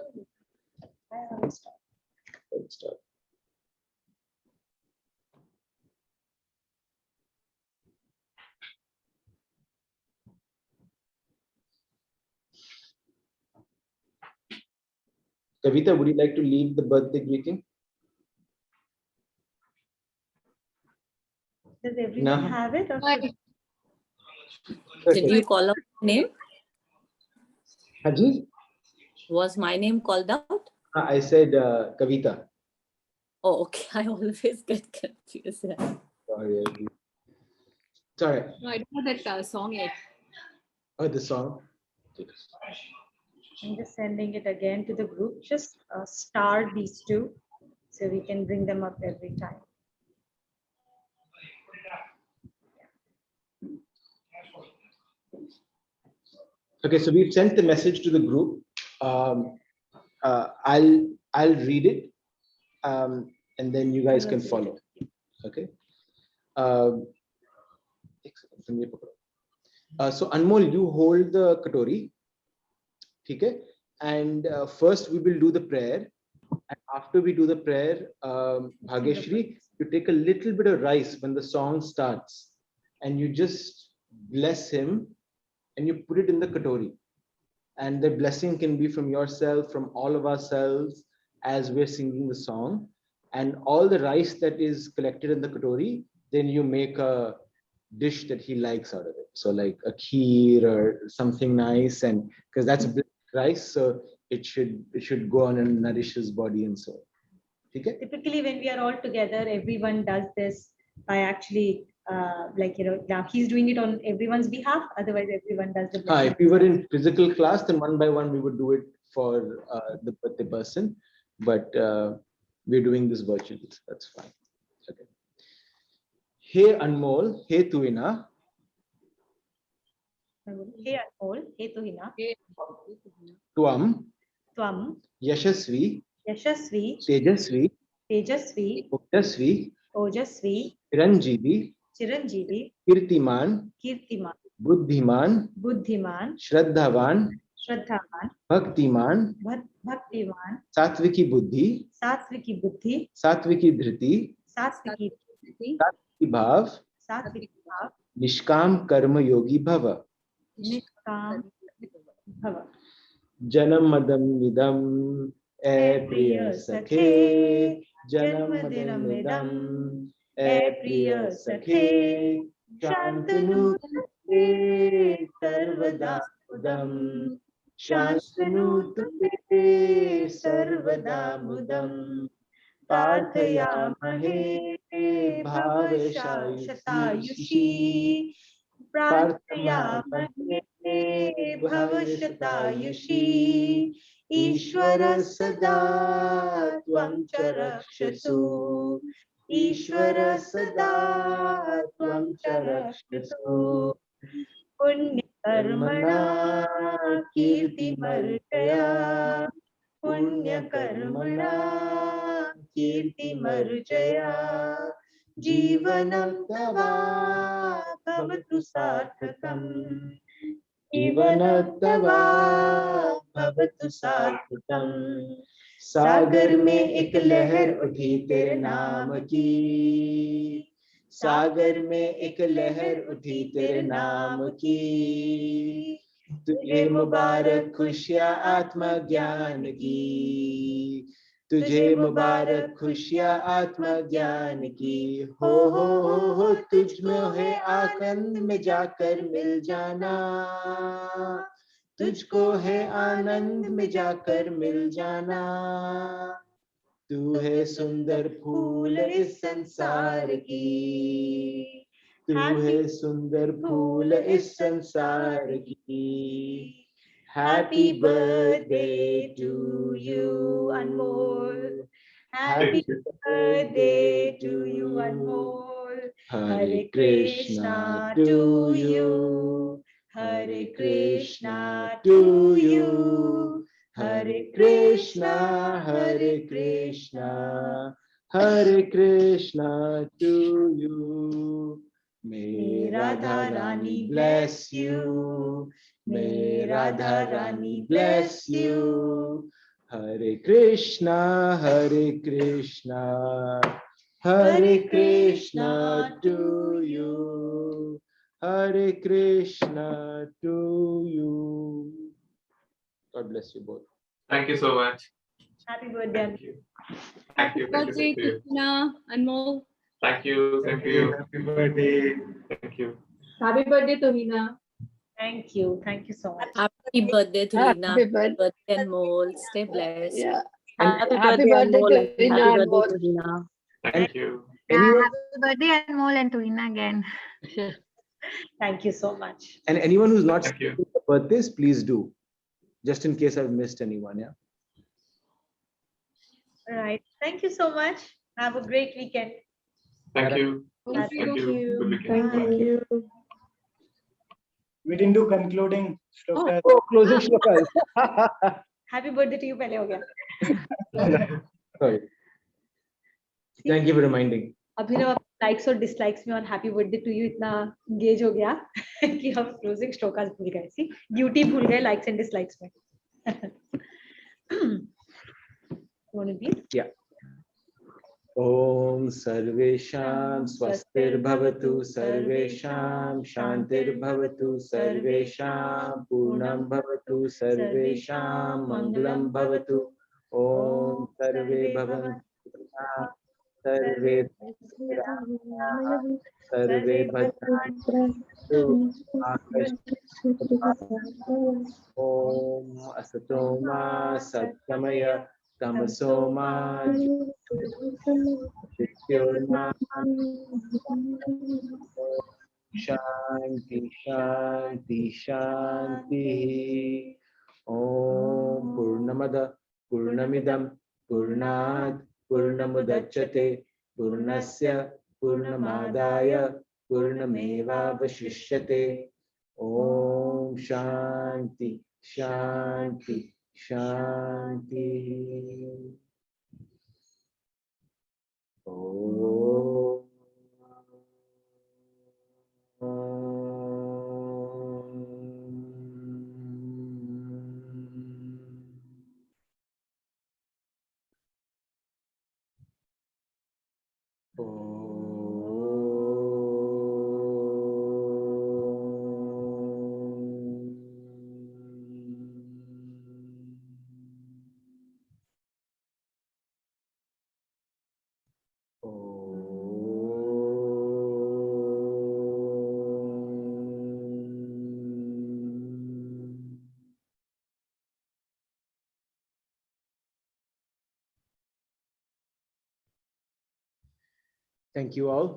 I will start. Let's start. Kavita, would you like to lead the birthday greeting? Does everyone No. have it? Or Did you call out my name? Haji? Was my name called out? I said Kavita. Oh, okay. I always get confused. Sorry. Sorry. No, I don't know that song yet. Oh, the song. I'm just sending it again to the group. Just star these two so we can bring them up every time. Okay, so we've sent the message to the group. I'll read it, and then you guys can follow. Okay. So Anmol, you hold the katori. Okay. And first we will do the prayer. And after we do the prayer, Bhageshri, you take a little bit of rice when the song starts, and you just bless him, and you put it in the katori. And the blessing can be from yourself, from all of ourselves, as we're singing the song. And all the rice that is collected in the katori, then you make a dish that he likes out of it. So like a kheer or something nice, and because that's black rice, so it should go on and nourish his body and soul. Okay? Typically, when we are all together, everyone does this by actually, now he's doing it on everyone's behalf. Otherwise, everyone does the blessing. If we were in physical class, then one by one we would do it for the birthday person, but we're doing this virtually, so that's fine. Okay. Hey Anmol, hey Tuina. Hey Anmol, hey Tuhina, Tuam, Tvam, Yashasvi, Yashasvi, Tejasvi, Tejasvi, Ojasvi, Ojasvi, Chiranjeevi, Chiranjeevi, Kirtiman, Kirtiman, Buddhiman, Buddhiman, Shraddhavan, Shraddhavan, Bhaktiman, Bhaktiman, Satviki Buddhi, Satviki Buddhi, Satviki Dhriti, Satviki, Satviki Bhav, Satviki Bhav, Nishkam Karma Yogi Bhava. Nishkam Bhava. Janam Madam Vidam E Priya Sakhe, Janam Madam Vidam E Priya Sakhe, Shantanu Te Sarvada Mudam, Shantanu Te Sarvada Mudam, Parthayamahe Bhavashayushi, Parthayamahe Bhavashatayushi, Ishvara Sada Tvam Charakshasu, Ishvara Sada Tvam Charakshasu, Punya Karmana Kirti Marjaya, Punya Karmana Kirti Marjaya, Jivanam Tava Bhavatu Sarthakam, Jivanam Tava Bhavatu Sarthakam. सागर में एक लहर उठी तेरे नाम की, सागर में एक लहर उठी तेरे नाम की, तुझे मुबारक खुशियाँ आत्मा ज्ञान की, तुझे मुबारक खुशियाँ आत्मा ज्ञान की, हो तुझ में है आनंद में जाकर मिल जाना, तुझको है आनंद में जाकर मिल जाना. तू है सुंदर फूल इस संसार की, तू है सुंदर फूल इस संसार की. Happy birthday to you, Anmol. Happy birthday to you, Anmol. Hare Krishna to you. Hare Krishna to you. Hare Krishna, Hare Krishna, Hare Krishna to you. May Radha Rani bless you. May Radha Rani bless you. Hare Krishna, Hare Krishna, Hare Krishna to you. Hare Krishna to you. God bless you both. Thank you so much. Happy birthday. Thank you. Thank you. Thank Birthday, you. Thank you. Krishna, Anmol. Thank you. Thank you. Happy birthday. Thank you. Happy birthday to Hina. Thank you. Thank you so much. Happy birthday to Lina. Happy birthday. Birthday Anmol. Stay blessed. Yeah. Happy Happy birthday birthday Anmol. to And Hina happy and birthday Anmol. to Lina. Thank you. Anyone, Happy birthday, Anmol, and to Ina again. Thank you so much. and anyone who's not Thank you. celebrating the birthdays, please do. Just in case I've missed anyone, yeah. All right. Thank you so much. Have a great weekend. Thank you. Thank Thank you. Good weekend. Thank Bye. you. We didn't do concluding shlokas. Oh, closing shlokas. Happy birthday to you पहले हो गया. Sorry. Thank you for reminding. Abhinav likes और dislikes में और happy birthday to you इतना engage हो गया कि हम क्लोजिंग श्लोकास भूल गए सी ड्यूटी भूल गए लाइक्स एंड डिसलाइक्स में. Yeah. Om Sarvesham Swastirбhavatu Sarvesham Shantirbhavatu Sarvesham Purnam Bhavatu Sarvesham Mangalam Bhavatu. Om Sarve Bhavantu Sarve Sarve Bhavantu Om Asatoma Satgamaya Tamasoma Jyotirma Shanti Shanti Shanti. Om Purnamada Purnamidam Purnat Purnamudachyate Purnasya Purnamadaya Purnameva Vashishyate. Om Shanti Shanti Shanti. Om. Thank you all.